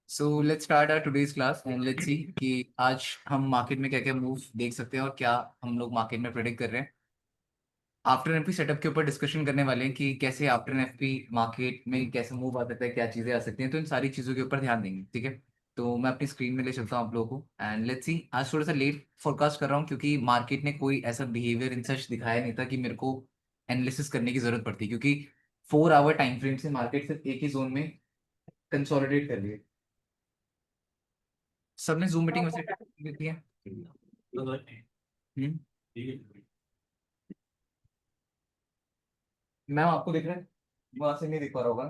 So let's start our today's class and let's see कि आज हम मार्केट में क्या क्या मूव देख सकते हैं और क्या हम लोग मार्केट में प्रेडिक्ट कर रहे हैं। आफ्टर एनएफपी सेटअप के ऊपर डिस्कशन करने वाले हैं कि कैसे आफ्टर एनएफपी मार्केट में कैसे मूव आ सकता है, क्या चीजें आ सकती हैं। तो इन सारी चीजों के ऊपर ध्यान देंगे, ठीक है। तो मैं अपनी स्क्रीन में ले चलता हूँ आप लोगों को एंड लेट्स सी। आज थोड़ा सा लेट फोरकास्ट कर रहा हूँ क्योंकि मार्केट ने कोई ऐसा बिहेवियर इन सच दिखाया नहीं था कि मेरे को एनालिसिस करने की जरूरत पड़ती, क्योंकि 4 आवर टाइम फ्रेम से मार्केट सिर्फ एक ही जोन में कंसोलिडेट कर लिया। सबने जूम मीटिंग वैसे अटेंड की है? हम्म। मैम आपको दिख रहा है? वहां से नहीं दिख पा रहा होगा।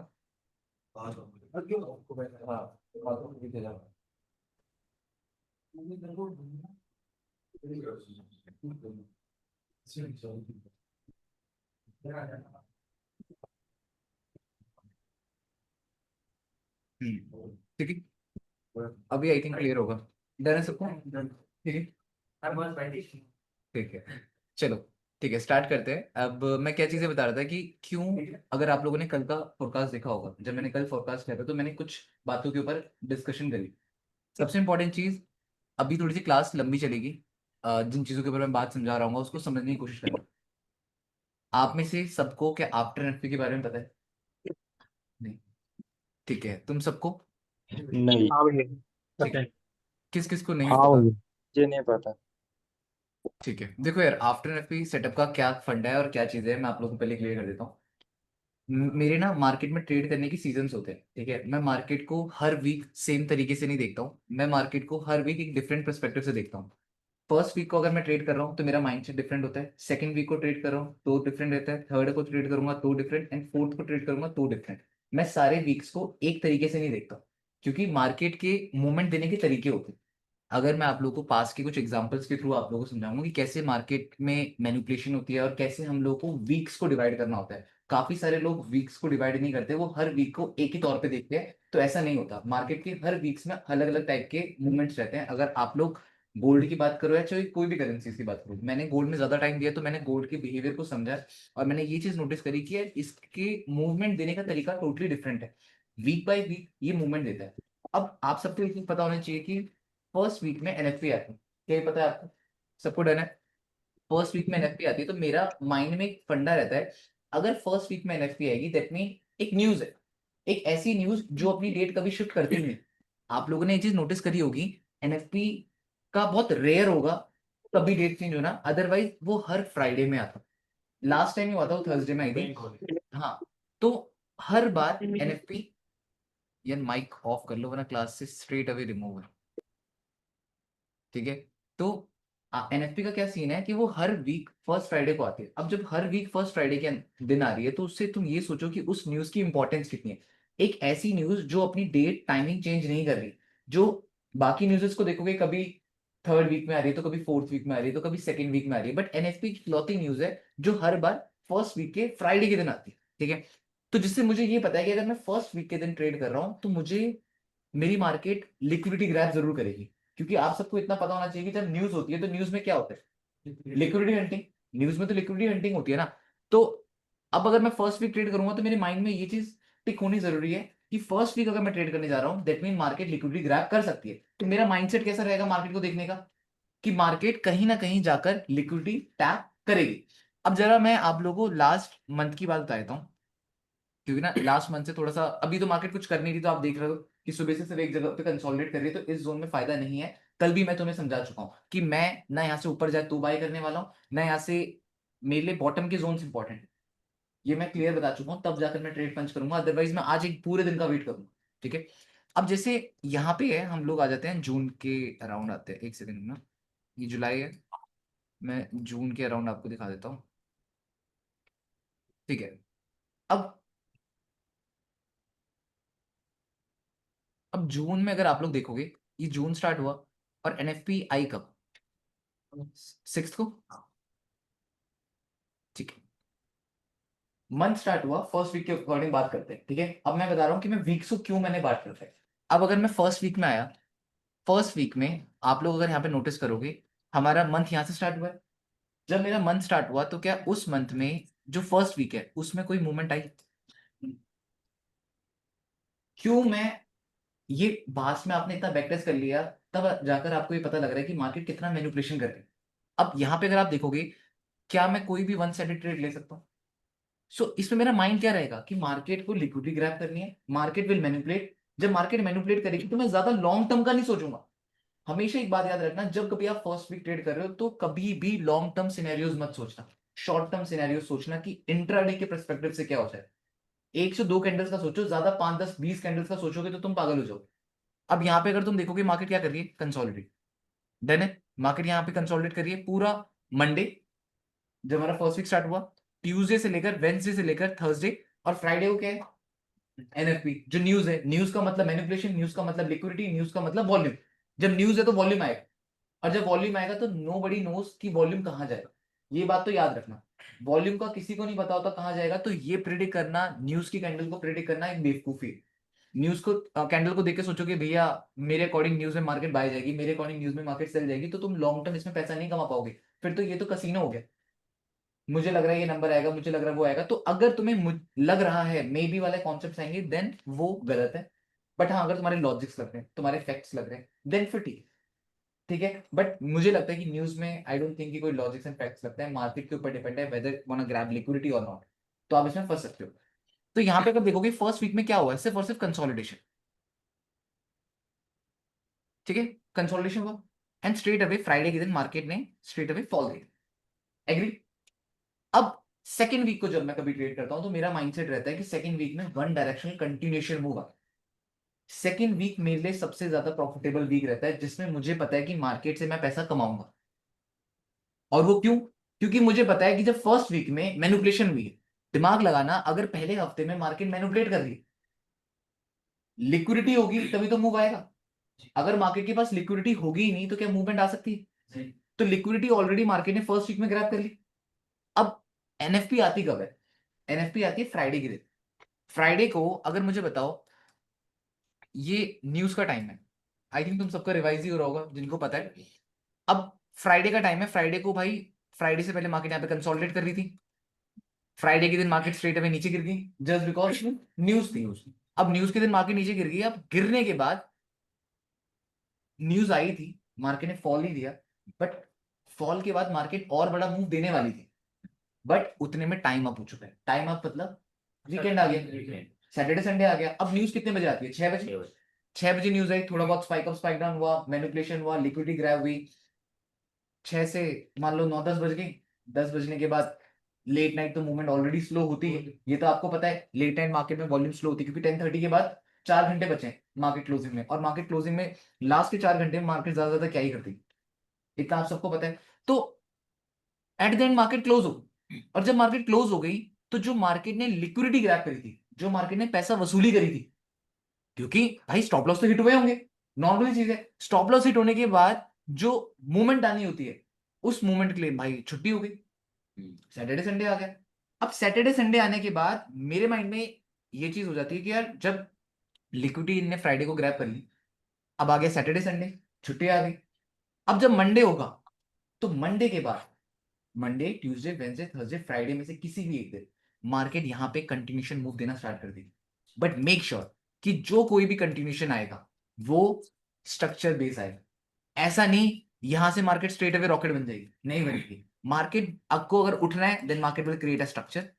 और क्यों आपको हाँ, बातों को दिखे जाओ। ठीक है, अभी आई थिंक क्लियर होगा। डर है सबको? ठीक है, ठीक है, चलो। ठीक है, स्टार्ट करते हैं। अब मैं क्या चीजें बता रहा था कि क्यों, अगर आप लोगों ने कल का फोरकास्ट देखा होगा, जब मैंने कल फोरकास्ट किया था तो मैंने कुछ बातों के ऊपर डिस्कशन करी। सबसे इंपॉर्टेंट चीज, अभी थोड़ी सी क्लास लंबी चलेगी। जिन चीजों के ऊपर मैं बात समझा रहा हूँ उसको समझने की कोशिश करना। आप में से सबको क्या आफ्टर एनएफपी के बारे में पता है? नहीं? ठीक है, तुम सबको? नहीं। हाँ भैया। ठीक पता है। है। किस किस को नहीं हाँ पता? भैया। मुझे नहीं पता। ठीक है, देखो यार, आफ्टर एनएफपी सेटअप का क्या फंडा है और क्या चीज़ है, मैं आप लोगों को पहले क्लियर कर देता हूँ। मेरे ना मार्केट में ट्रेड करने की सीजन्स होते हैं, ठीक है। मैं मार्केट को हर वीक सेम तरीके से नहीं देखता हूँ, मैं मार्केट को हर वीक एक डिफरेंट पर्सपेक्टिव से देखता हूँ। फर्स्ट वीक को अगर मैं ट्रेड कर रहा हूँ तो मेरा माइंडसेट डिफरेंट होता है, सेकंड वीक को ट्रेड कर रहा हूँ तो डिफरेंट रहता है, थर्ड को ट्रेड करूंगा तो डिफरेंट, एंड फोर्थ को ट्रेड करूंगा तो डिफरेंट। मैं सारे वीक्स को एक तरीके से नहीं देखता, क्योंकि मार्केट के मूवमेंट देने के तरीके होते हैं। अगर मैं आप लोगों को पास के कुछ एग्जांपल्स के थ्रू आप लोगों को समझाऊंगा कि कैसे मार्केट में मैनिपुलेशन होती है और कैसे हम लोगों को वीक्स को डिवाइड करना होता है। काफी सारे लोग वीक्स को डिवाइड नहीं करते, वो हर वीक को एक ही तौर पे देखते हैं, तो ऐसा नहीं होता। मार्केट के हर वीक्स में अलग अलग टाइप के मूवमेंट्स रहते हैं। अगर आप लोग गोल्ड की बात करो या चाहे कोई भी करेंसी की बात करो, मैंने गोल्ड में ज्यादा टाइम दिया तो मैंने गोल्ड के बिहेवियर को समझा और मैंने ये चीज नोटिस करी कि यार इसके मूवमेंट देने का तरीका टोटली डिफरेंट है। वीक बाय वीक ये मूवमेंट देता है। अब आप सबको एक चीज पता होना चाहिए कि फर्स्ट वीक में एनएफपी आती है। क्या ये पता है आपको? सबको डन है? फर्स्ट वीक में एनएफपी आती है तो मेरा माइंड में एक फंडा रहता है, अगर फर्स्ट वीक में एनएफपी आएगी दैट मीन एक न्यूज है, एक ऐसी न्यूज जो अपनी डेट कभी शिफ्ट करती नहीं है। आप लोगों ने ये चीज नोटिस करी होगी, एनएफपी का बहुत रेयर होगा कभी डेट चेंज होना, अदरवाइज वो हर फ्राइडे में आता। लास्ट टाइम ही हुआ था वो थर्सडे में आई थी। हाँ, तो हर बार एनएफपी, यार माइक ऑफ कर लो वरना क्लास से स्ट्रेट अवे रिमूव है, ठीक है। तो एनएफपी का क्या सीन है कि वो हर वीक फर्स्ट फ्राइडे को आती है। अब जब हर वीक फर्स्ट फ्राइडे के दिन आ रही है तो उससे तुम ये सोचो कि उस न्यूज की इंपॉर्टेंस कितनी है। एक ऐसी न्यूज जो अपनी डेट टाइमिंग चेंज नहीं कर रही, जो बाकी न्यूज़ेस को देखोगे कभी थर्ड वीक में आ रही है तो कभी फोर्थ वीक में आ रही है तो कभी सेकंड वीक में आ रही है, बट एनएफपी इकलौती न्यूज है जो हर बार फर्स्ट वीक के फ्राइडे के दिन आती है, ठीक है। तो जिससे मुझे ये पता है कि अगर मैं फर्स्ट वीक के दिन ट्रेड कर रहा हूँ तो मुझे मेरी मार्केट लिक्विडिटी ग्रैब जरूर करेगी। क्योंकि आप सबको इतना पता होना चाहिए कि जब न्यूज होती है तो न्यूज में क्या होता है? Liquidity hunting. न्यूज में तो लिक्विडिटी हंटिंग होती है ना। तो अब अगर मैं फर्स्ट वीक ट्रेड करूंगा तो मेरे माइंड में ये चीज टिक होनी जरूरी है कि फर्स्ट वीक अगर मैं ट्रेड करने जा रहा हूँ that mean market liquidity grab कर सकती है। तो मेरा माइंडसेट कैसा रहेगा मार्केट को देखने का, कि मार्केट कहीं ना कहीं जाकर लिक्विडिटी टैप करेगी। अब जरा मैं आप लोगों को लास्ट मंथ की बात बता देता हूँ, क्योंकि ना लास्ट मंथ से थोड़ा सा अभी तो मार्केट कुछ कर नहीं रही, तो आप देख रहे हो कि सुबह से सिर्फ एक जगह पे कंसोलिडेट कर रही है, तो इस जोन में फायदा नहीं है। कल भी मैं तुम्हें समझा चुका हूं कि मैं ना यहाँ से ऊपर जाए तो बाय करने वाला हूँ, ना यहाँ से मेरे लिए बॉटम के जोन इंपॉर्टेंट है। ये मैं क्लियर बता चुका हूँ, तब जाकर मैं ट्रेड पंच करूंगा, अदरवाइज मैं आज एक पूरे दिन का वेट करूंगा, ठीक है। अब जैसे यहाँ पे है, हम लोग आ जाते हैं जून के अराउंड आते हैं, एक सेकंड में। ये जुलाई है, मैं जून के अराउंड आपको दिखा देता हूँ, ठीक है। अब अब जून में अगर आप लोग देखोगे, ये जून स्टार्ट हुआ और एनएफपी आई कब? 6 को, ठीक है। मंथ स्टार्ट हुआ, फर्स्ट वीक के अकॉर्डिंग बात करते हैं, ठीक है। अब मैं बता रहा हूँ कि मैं वीक्स को क्यों मैंने बात करता है। अब अगर मैं फर्स्ट वीक में आया, फर्स्ट वीक में आप लोग अगर यहाँ पे नोटिस करोगे, हमारा मंथ यहाँ से स्टार्ट हुआ है। जब मेरा मंथ स्टार्ट हुआ तो क्या उस मंथ में जो फर्स्ट वीक है उसमें कोई मूवमेंट आई? क्यों मैं ये बास में आपने इतना बैक टेस्ट कर लिया, तब जाकर आपको ये पता लग रहा है कि मार्केट कितना मैनिपुलेशन कर रही है। अब यहाँ पे अगर आप देखोगे, क्या मैं कोई भी वन साइडेड ट्रेड ले सकता हूँ? सो इसमें मेरा माइंड क्या रहेगा कि मार्केट को लिक्विडिटी ग्रैब करनी है, मार्केट विल मैनिपुलेट। जब मार्केट मैनिपुलेट करेगी तो मैं ज्यादा लॉन्ग टर्म का नहीं सोचूंगा। हमेशा एक बात याद रखना, जब कभी आप फर्स्ट वीक ट्रेड कर रहे हो तो कभी भी लॉन्ग टर्म सिनेरियोज मत सोचना, शॉर्ट टर्म सिनेरियो सोचना कि इंट्राडे के परस्पेक्टिव से क्या हो जाए। एक से दो कैंडल्स का सोचो, ज्यादा 5 10 20 कैंडल्स का सोचोगे तो तुम पागल हो जाओगे। अब यहाँ पे अगर तुम देखोगे मार्केट क्या कर रही है, कंसोलिडेट। डन है, मार्केट यहाँ पे कंसोलिडेट कर रही है पूरा मंडे, जब हमारा फर्स्ट वीक स्टार्ट हुआ, ट्यूसडे से लेकर वेंसडे से लेकर थर्सडे, और फ्राइडे को क्या है, एनएफपी। जो न्यूज है, न्यूज का मतलब मैनिपुलेशन, न्यूज का मतलब लिक्विडिटी, न्यूज का मतलब वॉल्यूम। जब न्यूज है तो वॉल्यूम आएगा, और जब वॉल्यूम आएगा तो नो बडी नोज कि वॉल्यूम कहाँ जाएगा। ये बात तो याद रखना, वॉल्यूम का किसी को नहीं पता होता कहाँ जाएगा। तो ये प्रिडिक्ट करना, न्यूज की कैंडल को प्रिडिक्ट करना एक बेवकूफी है। न्यूज को कैंडल को देख के सोचोगे भैया मेरे अकॉर्डिंग न्यूज में मार्केट बाय जाएगी, मेरे अकॉर्डिंग न्यूज में मार्केट सेल जाएगी, तो तुम लॉन्ग टर्म इसमें पैसा नहीं कमा पाओगे। फिर तो ये तो कसीनो हो गया। मुझे लग रहा है ये नंबर आएगा, मुझे लग रहा है वो आएगा, तो अगर तुम्हें लग रहा है मे बी वाले कॉन्सेप्ट आएंगे, देन वो गलत है। बट हाँ, अगर तुम्हारे लॉजिक्स लग रहे हैं, तुम्हारे फैक्ट्स लग रहे हैं, देन फिर ठीक है। ठीक है, बट मुझे लगता है कि न्यूज में आई डोंट थिंक कि कोई लॉजिक्स एंड फैक्ट्स लगता है, मार्केट के ऊपर डिपेंड है whether want to grab liquidity और नॉट। तो आप इसमें फंस सकते हो। तो यहाँ पे अगर देखोगे फर्स्ट वीक में क्या हुआ है, सिर्फ और सिर्फ कंसोलिडेशन। ठीक है, कंसोलिडेशन हुआ, एंड स्ट्रेट अवे फ्राइडे के दिन मार्केट ने स्ट्रेट अवे फॉल दिया। एग्री? अब सेकेंड वीक को जब मैं कभी ट्रेड करता हूं तो मेरा माइंडसेट रहता है कि सेकेंड वीक में वन डायरेक्शनल कंटिन्यूएशन मूव आ। सेकेंड वीक मेरे लिए सबसे ज्यादा प्रॉफिटेबल वीक रहता है, जिसमें मुझे पता है कि मार्केट से मैं पैसा कमाऊंगा। और वो क्यों? क्योंकि मुझे पता है कि जब फर्स्ट वीक में मैनिपुलेशन हुई है, दिमाग लगाना, अगर पहले हफ्ते में मार्केट मैनिपुलेट कर रही, लिक्विडिटी होगी तभी तो मूव आएगा। अगर मार्केट के पास लिक्विडिटी होगी ही नहीं तो क्या मूवमेंट आ सकती है? तो लिक्विडिटी ऑलरेडी मार्केट ने फर्स्ट वीक में ग्रैब कर ली। अब एनएफपी आती कब है? एनएफपी आती है फ्राइडे के दिन। फ्राइडे को अगर मुझे बताओ, ये न्यूज का टाइम है, आई थिंक तुम सबका रिवाइज ही हो रहा होगा जिनको पता है। अब फ्राइडे का टाइम है, फ्राइडे को भाई, फ्राइडे से पहले मार्केट यहाँ पे कंसोलिडेट कर रही थी। फ्राइडे के दिन मार्केट स्ट्रेट अवे नीचे गिर गई, जस्ट बिकॉज न्यूज थी। अब न्यूज के दिन मार्केट नीचे गिर गई, अब गिरने के बाद न्यूज आई थी, मार्केट ने फॉल ही दिया। बट फॉल के बाद मार्केट और बड़ा मूव देने वाली थी, बट उतने में टाइम अप हो चुका है। टाइम अप मतलब वीकेंड आ गया, सैटरडे संडे आ गया। अब न्यूज कितने बजे आती है? 6 बजे। 6 बजे न्यूज आई, थोड़ा बहुत स्पाइक अप स्पाइक डाउन हुआ, मैनिपुलेशन हुआ, लिक्विडिटी ग्रैब हुई। 6 से मान लो 9 10 बज गई। 10 बजने के बाद लेट नाइट तो मूवमेंट ऑलरेडी स्लो होती है, ये तो आपको पता है। लेट नाइट मार्केट में वॉल्यूम स्लो होती है क्योंकि 10:30 के बाद 4 घंटे बचे हैं मार्केट क्लोजिंग में, और मार्केट क्लोजिंग में लास्ट के 4 घंटे में मार्केट ज्यादा क्या ही करती है, इतना आप सबको पता है। तो at the end market close हो, और जब मार्केट क्लोज हो गई तो जो मार्केट ने लिक्विडिटी ग्रैब करी थी, जो मार्केट ने पैसा वसूली करी थी, क्योंकि भाई स्टॉप लॉस तो हिट हुए होंगे, नॉर्मल चीज है। स्टॉप लॉस हिट होने के बाद जो मूवमेंट आनी होती है, उस मूवमेंट के लिए भाई छुट्टी हो गई, सैटरडे संडे आ गया। अब सैटरडे संडे आने के बाद मेरे माइंड में ये चीज हो जाती है कि यार जब लिक्विडिटी ने फ्राइडे को ग्रैब कर ली, अब आ गया सैटरडे संडे, छुट्टी आ गई। अब जब मंडे होगा, तो मंडे के बाद Monday Tuesday Wednesday Thursday Friday में से किसी भी एक दिन मार्केट यहां पे कंटिन्यूशन मूव देना स्टार्ट कर देगी। बट मेक श्योर कि जो कोई भी कंटिन्यूशन आएगा वो स्ट्रक्चर बेस आएगा। ऐसा नहीं यहां से मार्केट स्ट्रेट अवे रॉकेट बन जाएगी, नहीं बनेगी। मार्केट आपको अगर उठना है, then market will create a structure,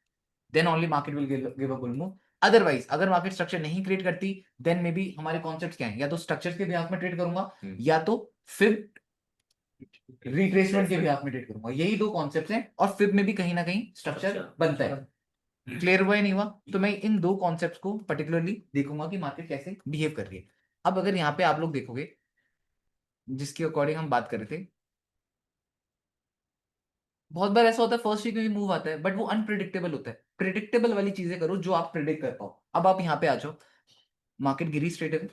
then only market will give a bull move. Otherwise अगर मार्केट स्ट्रक्चर नहीं क्रिएट करती, देन मे बी हमारे कॉन्सेप्ट क्या है, या तो स्ट्रक्चर के बिहाफ में ट्रेड करूंगा, या तो फिर रिट्रेसमेंट के बिहाफ में ट्रेड करूंगा। यही दो कॉन्सेप्ट हैं, और फिब में भी कहीं ना कहीं स्ट्रक्चर बनता है। क्लियर हुआ या नहीं हुआ? तो मैं इन दो कॉन्सेप्ट्स को पर्टिकुलरली देखूंगा कि मार्केट कैसे बिहेव कर रही है। अब अगर यहाँ पे आप लोग देखोगे, जिसके अकॉर्डिंग हम बात कर रहे थे, बहुत बार ऐसा होता है फर्स्ट वीक में भी मूव आता है, बट वो अनप्रिडिक्टेबल होता है। प्रिडिक्टेबल वाली चीजें करो जो आप प्रिडिक्ट कर पाओ। अब आप यहाँ पे आ जाओ, मार्केट गिरी स्ट्रेट अवे।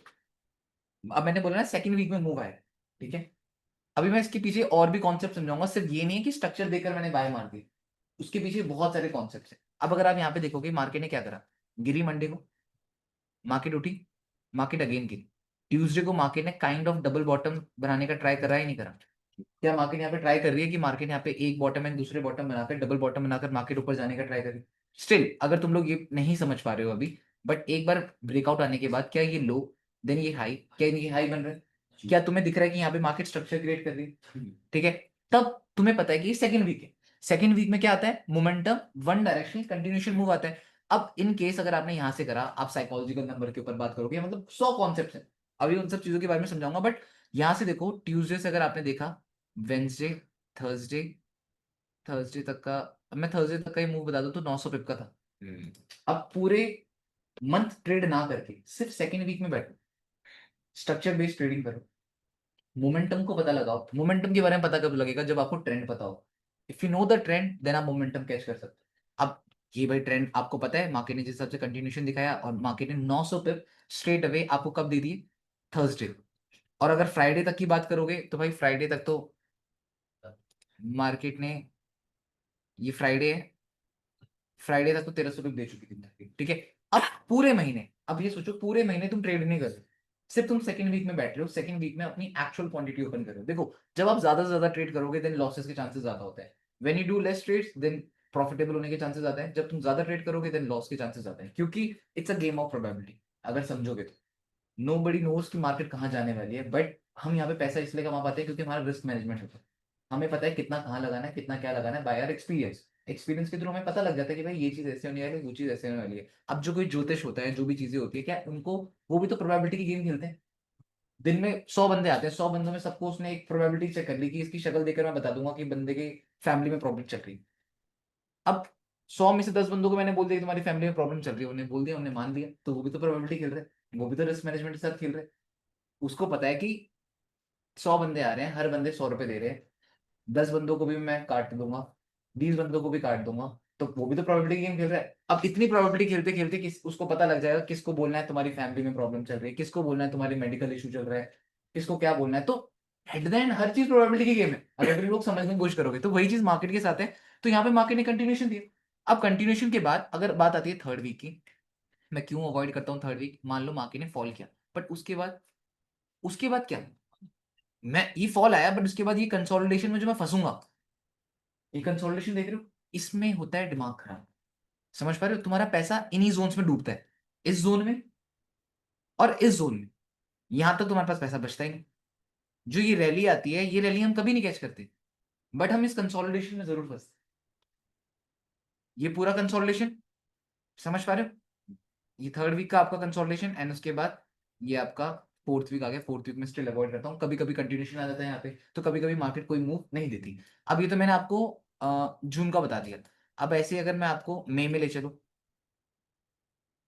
अब मैंने बोला ना सेकंड वीक में मूव आया, ठीक है। अभी मैं इसके पीछे और भी कॉन्सेप्ट समझाऊंगा, सिर्फ ये नहीं है कि स्ट्रक्चर देकर मैंने बाय मार दी, उसके पीछे बहुत सारे कॉन्सेप्ट है। अब अगर आप यहाँ पे देखोगे मार्केट ने क्या करा, गिरी मंडे को, मार्केट उठी, मार्केट अगेन गिरी। ट्यूसडे को मार्केट ने काइंड ऑफ डबल बॉटम बनाने का ट्राई करा ही नहीं करा? क्या मार्केट यहाँ पे ट्राई कर रही है कि मार्केट यहाँ पे एक बॉटम एंड दूसरे बॉटम बनाकर डबल बॉटम बनाकर मार्केट ऊपर जाने का ट्राई कर रही है? स्टिल अगर तुम लोग ये नहीं समझ पा रहे हो अभी, बट एक बार ब्रेकआउट आने के बाद क्या ये लो देन ये हाई, क्या ये हाई बन रहा है? क्या तुम्हें दिख रहा है कि यहाँ पे मार्केट स्ट्रक्चर क्रिएट कर रही है? ठीक है, तब तुम्हें पता है कि ये सेकंड वीक है। सेकंड वीक में क्या आता है? Momentum, one direction continuation move आता है। अब इन केस अगर आपने यहां से करा, आप साइकोलॉजिकल नंबर के ऊपर बात करोगे, मतलब 100 कॉन्सेप्ट है, अभी उन सब चीजों के बारे में समझाऊंगा, बट यहां से देखो, ट्यूसडे से अगर आपने देखा, वेंसडे, थर्सडे, थर्सडे तक का, अब मैं थर्सडे तक का ही मूव बता दूं तो 900 पिप का था। अब पूरे मंथ ट्रेड ना करके सिर्फ सेकंड वीक में बैठो, स्ट्रक्चर बेस्ड ट्रेडिंग करो, मोमेंटम को पता लगाओ। मोमेंटम के बारे में पता कब लगेगा? जब आपको ट्रेंड पता हो। If you know the trend, then आप मोमेंटम कैच कर सकते हो। अब ये भाई ट्रेंड आपको पता है, मार्केट ने जिस हिसाब से कंटिन्यूशन दिखाया, और मार्केट ने 900 पिप स्ट्रेट अवे आपको कब दे दिए? थर्सडे। और अगर फ्राइडे तक की बात करोगे तो भाई फ्राइडे तक तो मार्केट ने, ये फ्राइडे है, फ्राइडे तक तो 1300 पिप दे चुकी थी मार्केट, ठीक है। अब पूरे महीने, अब ये सोचो पूरे महीने तुम ट्रेड नहीं कर रहे, सिर्फ तुम सेकंड वीक में बैठ रहे हो, सेकंड वीक में अपनी एक्चुअल क्वांटिटी ओपन कर रहे हो। देखो, जब आप ज्यादा से ज्यादा ट्रेड करोगे देन लॉसेस के चांसेस ज्यादा होते हैं। When you do less trades then profitable होने के चांसेस ज्यादा है। जब तुम ज्यादा ट्रेड करोगे देन लॉस के चांसेस ज्यादा है, क्योंकि it's a game of probability. अगर समझोगे तो नो बडी नोज कि मार्केट कहाँ जाने वाली है, बट हम यहाँ पे पैसा इसलिए कमा पाते हैं क्योंकि हमारा रिस्क मैनेजमेंट होता है। हमें पता है कितना कहाँ लगाना है, कितना क्या लगाना है, बाय आर एक्सपीरियंस। एक्सपीरियंस के थ्रू हमें पता लग जाता है कि भाई ये चीज ऐसे होने वाली है, वो चीज ऐसे होने वाली है। अब जो कोई ज्योतिष होता है, जो भी चीजें होती है, क्या उनको, वो भी तो प्रोबेबिलिटी की गेम खेलते हैं। दिन में 100 बंदे आते हैं, 100 बंदों में सबको उसने एक प्रोबेबिलिटी चेक कर ली कि इसकी शक्ल देखकर मैं बता दूंगा कि बंदे की फैमिली में प्रॉब्लम चल रही है। अब 100 में से 10 बंदों को मैंने बोल दिया कि तुम्हारी फैमिली में प्रॉब्लम चल रही है, उन्हें बोल दिया, उन्हें मान लिया, तो वो भी तो प्रोबेबिलिटी खेल रहे हैं, वो भी तो रिस्क मैनेजमेंट के साथ खेल रहे हैं। उसको पता है कि 100 बंदे आ रहे हैं, हर बंदे 100 रुपए दे रहे हैं, 10 बंदों को भी मैं काट दूंगा, 20 बंदों को भी काट दूंगा, तो वो भी तो प्रोबेबिलिटी गेम खेल रहा है। अब इतनी प्रोबेबिलिटी खेलते खेलते किस उसको पता लग जाएगा किसको बोलना है तुम्हारी फैमिली में प्रॉब्लम चल रही है, किसको बोलना है तुम्हारी मेडिकल इशू चल रहा है, किसको क्या बोलना है। तो एट द एंड हर चीज प्रोबेबिलिटी की गेम है, अगर तुम लोग समझने की कोशिश करोगे तो वही चीज मार्केट के साथ है। तो यहाँ पे मार्केट ने कंटिन्यूशन दिया। अब कंटिन्यूशन के बाद अगर बात आती है थर्ड वीक की, मैं क्यों अवॉइड करता हूँ थर्ड वीक? मान लो मार्केट ने फॉल किया, बट उसके बाद क्या? मैं, ये फॉल आया बट उसके बाद ये कंसोलिडेशन में जो मैं फंसूंगा, ये कंसोलिडेशन देख रहे हो, इसमें होता है दिमाग खराब। समझ पा रहे हो? तुम्हारा पैसा इन्हीं जोन्स में डूबता है, इस जोन में और इस जोन में। यहां तक तुम्हारे पास पैसा बचता ही नहीं। जो ये रैली आती है, ये रैली हम कभी नहीं कैच करते, बट हम इस कंसोलिडेशन में जरूर फंसते हैं। ये पूरा कंसोलिडेशन, समझ पा रहे हो? ये थर्ड वीक का आपका कंसोलिडेशन, एंड उसके बाद ये आपका फोर्थ वीक आ गया। फोर्थ वीक में स्टिल अवॉइड करता हूँ, कभी कभी कंटिन्यूशन आ जाता है यहाँ पे, तो कभी कभी मार्केट कोई मूव नहीं देती। अब ये तो मैंने आपको जून का बता दिया। अब ऐसे ही अगर मैं आपको मई में ले चलूं,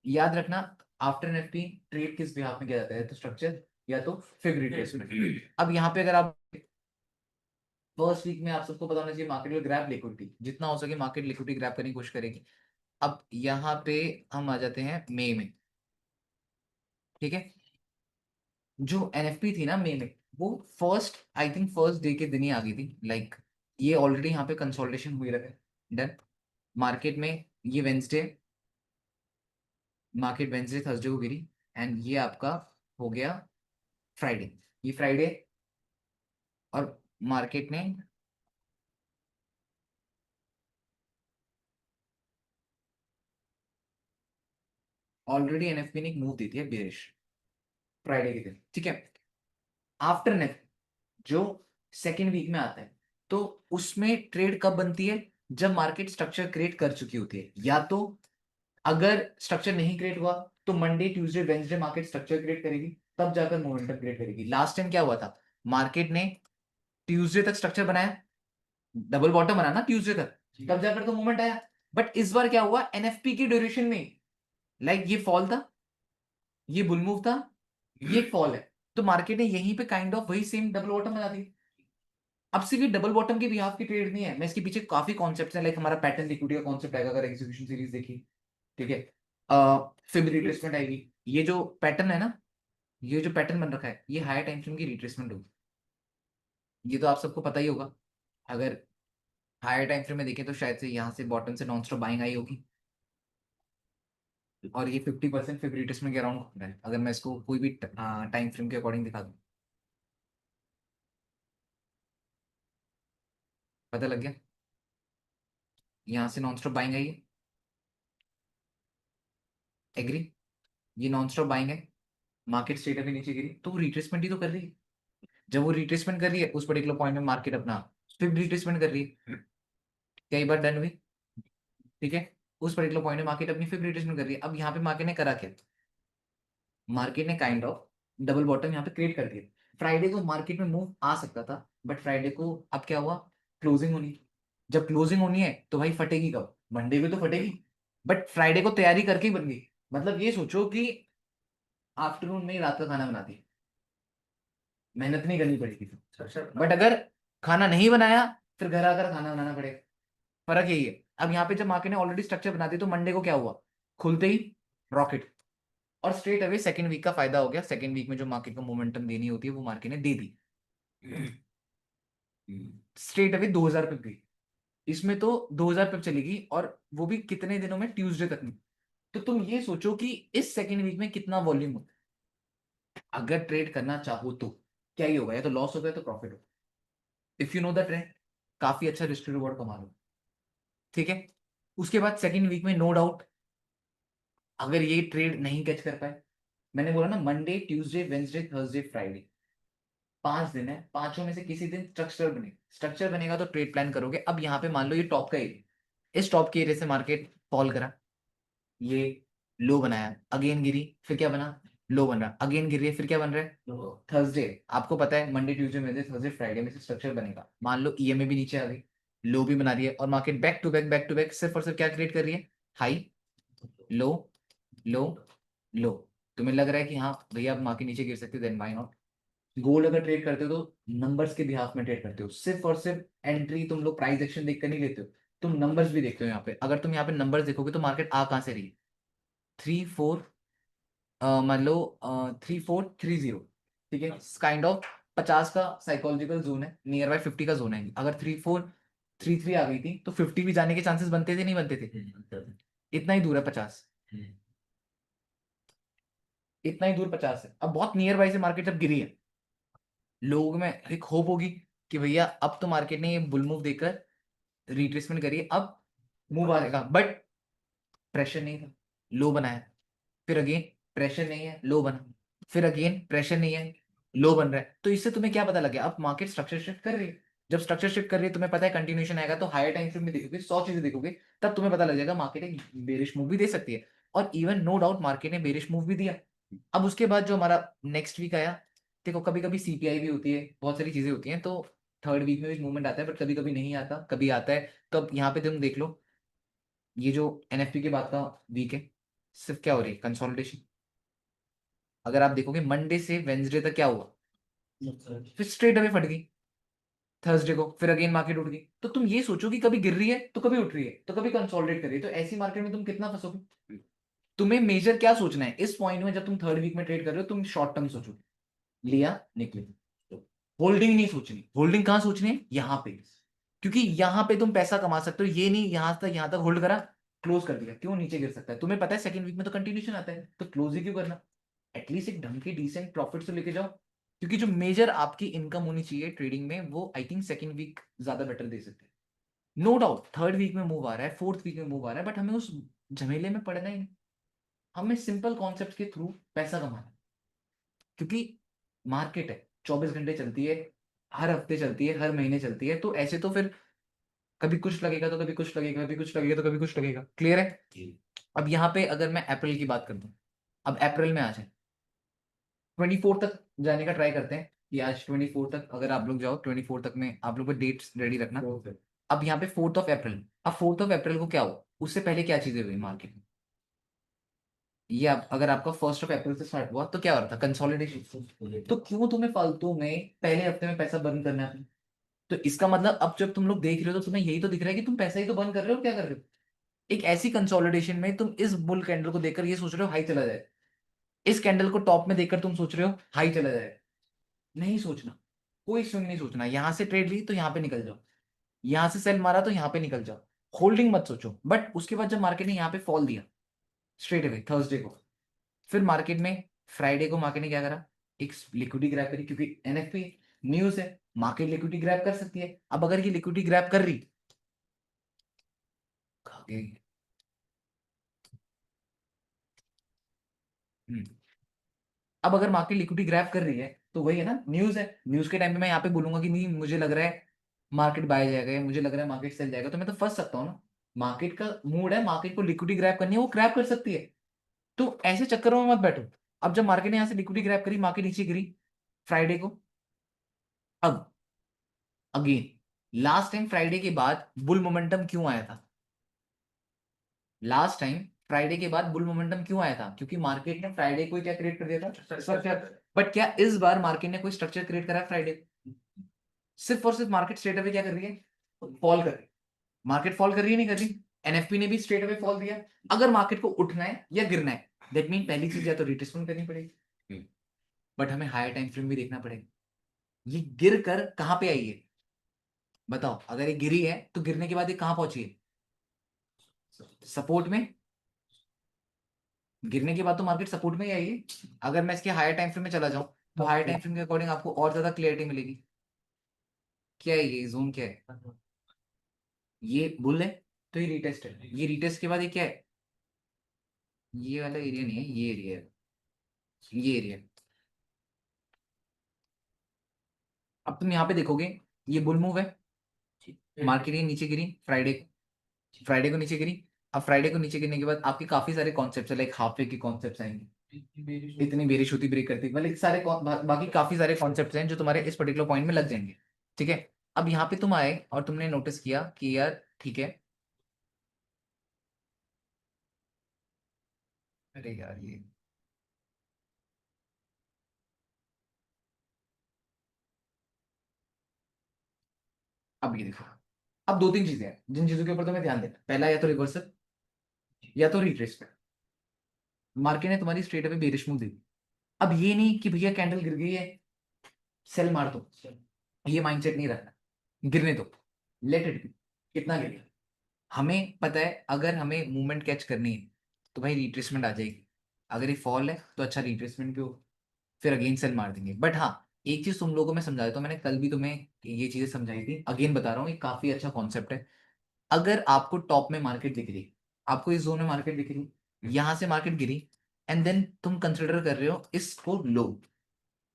याद रखना, आफ्टर निफ्टी ट्रेड किस बिहाफ में किया जाता है? तो स्ट्रक्चर या तो फिब रिट्रेसमेंट। अब यहाँ पे अगर आप फर्स्ट वीक में, आप सबको पता होना चाहिए मार्केट में ग्रैब लिक्विडिटी, जितना हो सके मार्केट लिक्विडिटी ग्रैब करने की कोशिश करेगी। अब यहाँ पे हम आ जाते हैं मई में, ठीक है। जो एनएफपी थी ना मई में, वो first, I think first day के दिन ही आ गई थी, लाइक ये ऑलरेडी यहाँ पे कंसोलिडेशन हुई रहा है। डन। मार्केट में ये वेंसडे, मार्केट वेंसडे थर्सडे को गिरी, एंड ये आपका हो गया फ्राइडे, ये फ्राइडे। और मार्केट ने ऑलरेडी एनएफपी ने एक मूव दी थी बेरिश, फ्राइडे के दिन, ठीक है। आफ्टर नेफ, जो सेकेंड वीक में आता है, तो उसमें ट्रेड कब बनती है? जब मार्केट स्ट्रक्चर क्रिएट कर चुकी होती है, या तो अगर स्ट्रक्चर नहीं क्रिएट हुआ तो Monday Tuesday Wednesday market structure create करेगी, तब जाकर मोमेंटम क्रिएट करेगी। लास्ट टाइम क्या हुआ था? मार्केट ने ट्यूसडे तक स्ट्रक्चर बनाया, डबल बॉटम बना ना ट्यूसडे तक, तब जाकर तो मूवमेंट आया। बट इस बार क्या हुआ? एनएफपी की ड्यूरेशन में, लाइक ये फॉल था, ये बुल मूव था, ये फॉल है, तो मार्केट ने यहीं पे काइंड ऑफ वही सेम डबल बॉटम बना दी। अब सिर्फ ये डबल बॉटम की बिहाफ की ट्रेड नहीं है, मैं इसके पीछे काफी कॉन्सेप्ट है, लाइक हमारा पैटर्न लिक्विडिटी का कॉन्सेप्ट आएगा अगर एग्जीक्यूशन सीरीज देखी, ठीक है। फिर रिट्रेसमेंट आएगी। ये जो पैटर्न है ना, ये जो पैटर्न बन रखा है, ये हायर टाइम फ्रेम की रिट्रेसमेंट होगी। ये तो आप सबको पता ही होगा। अगर हायर टाइम फ्रेम में देखें तो शायद से यहाँ से बॉटम से नॉन स्टॉप बाइंग आई होगी, और ये 50% फिर रिट्रेसमेंट के अराउंड घूम रहा है, अगर मैं इसको कोई भी टाइम फ्रेम के अकॉर्डिंग दिखा दूँ। पता लग गया? यहाँ से नॉन स्टॉप बाइंग आई है, एग्री? ये नॉन स्टॉप बाइंग है, मार्केट स्ट्रेट अवे नीचे गिरी तो वो रिट्रेसमेंट ही तो कर रही है। जब वो रिट्रेसमेंट कर रही है उस पर्टिकुलर पॉइंट में मार्केट अपना फिर रिट्रेसमेंट कर रही है, कई बार डन हुई, ठीक है। उस पर्टिकुलर पॉइंट में मार्केट अपनी फिर रिट्रेसमेंट कर रही है। अब यहाँ पे मार्केट ने करा क्या, मार्केट ने काइंड ऑफ डबल बॉटम यहाँ पे क्रिएट कर दिया। फ्राइडे को मार्केट में मूव आ सकता था, बट फ्राइडे को अब क्या हुआ, क्लोजिंग होनी है। जब क्लोजिंग होनी है तो भाई फटेगी कब, मंडे को तो फटेगी, बट फ्राइडे को तैयारी करके ही बन गई। मतलब ये सोचो कि आफ्टरनून में ही रात का खाना बना दिया, मेहनत नहीं करनी पड़ेगी। बट अगर खाना नहीं बनाया फिर घर आकर खाना बनाना पड़ेगा। फर्क यही है। अब यहाँ पे जब मार्केट ने ऑलरेडी स्ट्रक्चर बना दी तो मंडे को क्या हुआ, खुलते ही रॉकेट, और स्ट्रेट अवे सेकंड वीक का फायदा हो गया। सेकंड वीक में जो मार्केट को मोमेंटम देनी होती है वो मार्केट ने दे दी, स्ट्रेट अवे 2000 पिप गई। इसमें तो 2000 पिप चलेगी, और वो भी कितने दिनों में, ट्यूसडे तक में। तो तुम ये सोचो कि इस सेकंड वीक में कितना वॉल्यूम होता है। अगर ट्रेड करना चाहो तो क्या ही होगा, या तो लॉस होगा या तो प्रॉफिट होगा। If you know the trend, काफी अच्छा रिस्क रिवॉर्ड कमा लो, ठीक है। उसके बाद सेकंड वीक में नो डाउट अगर ये ट्रेड नहीं कैच कर पाए, मैंने बोला ना Monday Tuesday Wednesday Thursday Friday, 5 दिन है, पांचों में से किसी दिन स्ट्रक्चर बनेगा। स्ट्रक्चर बनेगा तो ट्रेड प्लान करोगे। अब यहाँ पे मान लो ये टॉप का एरिया, इस टॉप के एरिया से मार्केट फॉल करा, ये लो बनाया, अगेन गिरी, फिर क्या बना, लो बन रहा, अगेन गिरी है, फिर क्या बन रहा है, थर्सडे। आपको पता है Monday Tuesday Wednesday Thursday Friday में से स्ट्रक्चर बनेगा। मान लो ईएमए भी नीचे आ गई, लो भी बना रही है, और मार्केट बैक टू बैक सिर्फ और सिर्फ क्या क्रिएट कर रही है, हाई लो लो लो। तुम्हें लग रहा है कि हाँ भैया अब मार्केट नीचे गिर सकती है, देन व्हाई नॉट। गोल्ड अगर ट्रेड करते हो तो नंबर्स के बिहाफ में ट्रेड करते हो, सिर्फ और सिर्फ एंट्री तुम लोग प्राइस एक्शन देख कर नहीं लेते हो, तुम नंबर्स भी देखते हो। यहाँ पे अगर तुम यहाँ पे नंबर्स देखोगे तो मार्केट आ कहाँ से रही है, 3 4, मान लो 3430, ठीक है, काइंड ऑफ 50 का साइकोलॉजिकल जोन है, नियर बाय 50 का जोन है। अगर 3433 आ गई थी तो 50 भी जाने के चांसेस बनते थे, नहीं बनते थे, इतना ही दूर है 50, इतना ही दूर 50 है। अब बहुत नियर बाय से मार्केट जब गिरी है, लोगों में एक होप होगी कि भैया अब तो मार्केट ने ये बुल मूव देकर रिट्रेसमेंट करी है, अब मूव आएगा, बट प्रेशर नहीं था, लो बनाया, फिर अगेन प्रेशर नहीं है, लो बना, फिर अगेन प्रेशर नहीं है, लो बन रहा है। तो इससे तुम्हें क्या पता लग गया, अब मार्केट स्ट्रक्चर शिफ्ट कर रही है। जब स्ट्रक्चर शिफ्ट कर रही है तुम्हें पता है कंटिन्यूशन आएगा, तो हायर टाइम फ्रेम में देखोगे, 100 चीजें देखोगे, तब तुम्हें पता लग जाएगा मार्केट एक बेरिश मूव भी दे सकती है। और इवन नो डाउट मार्केट ने बेरिश मूव भी दिया। अब उसके बाद जो हमारा नेक्स्ट वीक आया, देखो कभी कभी सीपीआई भी होती है, बहुत सारी चीजें होती हैं, तो थर्ड वीक में भी मूवमेंट आता है, बट कभी कभी नहीं आता, कभी आता है। तो अब यहाँ पे तुम देख लो, ये जो एनएफपी के बाद का वीक है, सिर्फ क्या हो रही है, कंसोलिडेशन। अगर आप देखोगे मंडे से वेंसडे तक क्या हुआ, फिर स्ट्रेट अवे फट गई थर्सडे को, फिर अगेन मार्केट उठ गई। तो तुम ये सोचो कि कभी गिर रही है तो कभी उठ रही है तो कभी कंसोलिडेट कर रही है, तो ऐसी मार्केट में तुम कितना फंसोगे। तुम्हें मेजर क्या सोचना है इस पॉइंट में, जब तुम थर्ड वीक में ट्रेड कर रहे हो, तुम शॉर्ट टर्म सोचो, लिया निकले, होल्डिंग नहीं सोचनी। होल्डिंग कहाँ सोचनी है, यहाँ पे, क्योंकि यहाँ पे तुम पैसा कमा सकते हो, ये नहीं यहाँ तक होल्ड करा, क्लोज कर दिया, क्यों नीचे गिर सकता है, तुम्हें पता है सेकंड वीक में तो कंटिन्यूशन आता है, तो क्लोज ही क्यों करना। एटलीस्ट एक ढंग की डिसेंट प्रॉफिट तो लेके जाओ, क्योंकि जो मेजर आपकी इनकम होनी चाहिए ट्रेडिंग में, वो आई थिंक सेकंड वीक ज्यादा बेटर दे सकते हैं। नो डाउट थर्ड वीक में मूव आ रहा है, फोर्थ वीक में मूव आ रहा है, बट हमें उस झमेले में पड़ना ही नहीं। हमें सिंपल कॉन्सेप्ट के थ्रू पैसा कमाना है। क्योंकि मार्केट है, 24 घंटे चलती है, हर हफ्ते चलती है, हर महीने चलती है, तो ऐसे तो फिर कभी कुछ लगेगा तो कभी कुछ लगेगा, कभी कुछ लगेगा तो कभी कुछ लगेगा। क्लियर है। अब यहाँ पे अगर मैं अप्रैल की बात करता हूँ, अब अप्रैल में आ जाए, 24 तक जाने का ट्राई करते हैं कि आज 24 तक अगर आप लोग जाओ, 24 तक में आप लोग को डेट्स रेडी रखना। अब यहाँ पे 4 अप्रैल, अब 4 अप्रैल को क्या हुआ, उससे पहले क्या चीजें हुई मार्केट में, ये अगर आपका 1 अप्रैल से स्टार्ट हुआ तो क्या हो रहा था, कंसोलिडेशन। तो क्यों तुम्हें फालतू में पहले हफ्ते में पैसा बर्न करना है। तो इसका मतलब अब जब तुम लोग देख रहे हो तो तुम्हें यही तो दिख रहा है कि तुम पैसा ही तो बर्न कर रहे हो, क्या कर रहे हो। एक ऐसी कंसोलिडेशन में तुम इस बुल कैंडल को देखकर ये सोच रहे हो हाई चला जाए, इस कैंडल को टॉप में देखकर तुम सोच रहे हो हाई चला जाए। नहीं सोचना, कोई स्विंग नहीं सोचना। यहां से ट्रेड ली तो यहाँ पे निकल जाओ, यहां से सेल मारा तो यहाँ पे निकल जाओ, होल्डिंग मत सोचो। बट उसके बाद जब मार्केट ने यहाँ पे फॉल दिया स्ट्रेट अवे थर्सडे को, फिर मार्केट में फ्राइडे को मार्केट ने क्या करा, एक लिक्विडिटी ग्रैब करी, क्योंकि एनएफपी न्यूज है, मार्केट लिक्विडिटी ग्रैब कर सकती है। अब अगर ये लिक्विडिटी ग्रैब कर रही, खा गई। हम्म, अब अगर मार्केट लिक्विडिटी ग्रैब कर रही है तो वही है ना, न्यूज है, न्यूज के टाइम पे मैं यहाँ पे बोलूंगा कि नहीं मुझे लग रहा है मार्केट बाय जाएगा या मुझे लग रहा है मार्केट सेल जाएगा, तो मैं तो फंस सकता हूँ ना। मार्केट का मूड है, मार्केट को लिक्विडिटी ग्रैब करनी है, वो ग्रैब कर सकती है। तो ऐसे चक्करों में मत बैठो। अब जब मार्केट ने यहाँ से लिक्विडिटी ग्रैब करी, मार्केट नीचे गिरी फ्राइडे को। अब अगेन लास्ट टाइम फ्राइडे के बाद बुल मोमेंटम क्यों आया था? लास्ट टाइम फ्राइडे के बाद बुल मोमेंटम क्यों आया था? क्योंकि मार्केट ने फ्राइडे को क्या क्रिएट कर दिया था? स्ट्रक्चर। बट क्या इस बार मार्केट ने कोई स्ट्रक्चर क्रिएट करा है फ्राइडे? सिर्फ और सिर्फ मार्केट स्ट्रेट अवे क्या कर रही है? फॉल कर रही है। मार्केट फॉल कर रही है, नहीं कर रही? एनएफपी ने भी स्ट्रेट अवे फॉल दिया। अगर मार्केट को उठना है या गिरना है, दैट मीन पहली चीज या तो रिट्रेसमेंट करनी पड़ेगी, बट हमें हायर टाइम फ्रेम भी देखना पड़ेगा। ये गिर कर कहां पे आई है बताओ? अगर ये गिरी है तो गिरने के बाद ये कहां पहुंची है? सपोर्ट में। गिरने के बाद तो मार्केट सपोर्ट में ही आई है। अगर मैं इसके हायर टाइम फ्रेम में चला जाऊं तो हायर टाइम फ्रेम के अकॉर्डिंग आपको और ज्यादा क्लियरिटी मिलेगी। क्या है ये जोन? क्या है ये? बुल है तो ये रिटेस्ट है। ये रिटेस्ट के बाद ये क्या है? ये वाला एरिया नहीं है, ये एरिया है, ये एरिया। अब तुम यहाँ पे देखोगे ये बुल मूव है, मार्केट ये नीचे गिरी फ्राइडे को, फ्राइडे को नीचे गिरी। अब फ्राइडे को नीचे गिरने के बाद आपके काफी सारे कॉन्सेप्ट है, लाइक हाफ वे के कॉन्सेप्ट आएंगे, इतनी बेरिश होती ब्रेक करती, मतलब सारे बाकी काफी सारे कॉन्सेप्ट हैं जो तुम्हारे इस पर्टिकुलर पॉइंट में लग जाएंगे। ठीक है। अब यहाँ पे तुम आए और तुमने नोटिस किया कि यार ठीक है, अरे यार ये, अब ये देखो, अब दो तीन चीजें हैं जिन चीजों के ऊपर तुम्हें ध्यान देना। पहला या तो रिवर्सल या तो रिट्रेसमेंट। मार्केट ने तुम्हारी स्ट्रेट अवे बेरिश मूव दी। अब ये नहीं कि भैया कैंडल गिर गई है सेल मार दो, ये माइंडसेट नहीं रखना। गिरने दो, लेट इट बी। कितना गिरे, हमें पता है अगर हमें मूवमेंट कैच करनी है तो भाई रिट्रेसमेंट आ जाएगी। अगर ये फॉल है तो अच्छा रिट्रेसमेंट भी हो, फिर अगेन सेल मार देंगे। बट हाँ, एक चीज तुम लोगों को मैं समझा देता हूँ, मैंने कल भी तुम्हें ये चीजें समझाई थी, अगेन बता रहा हूँ, ये काफी अच्छा कॉन्सेप्ट है। अगर आपको टॉप में मार्केट दिख रही, आपको इस जोन में मार्केट दिख रही, यहां से मार्केट गिरी, एंड देन तुम कंसिडर कर रहे हो इसको लो,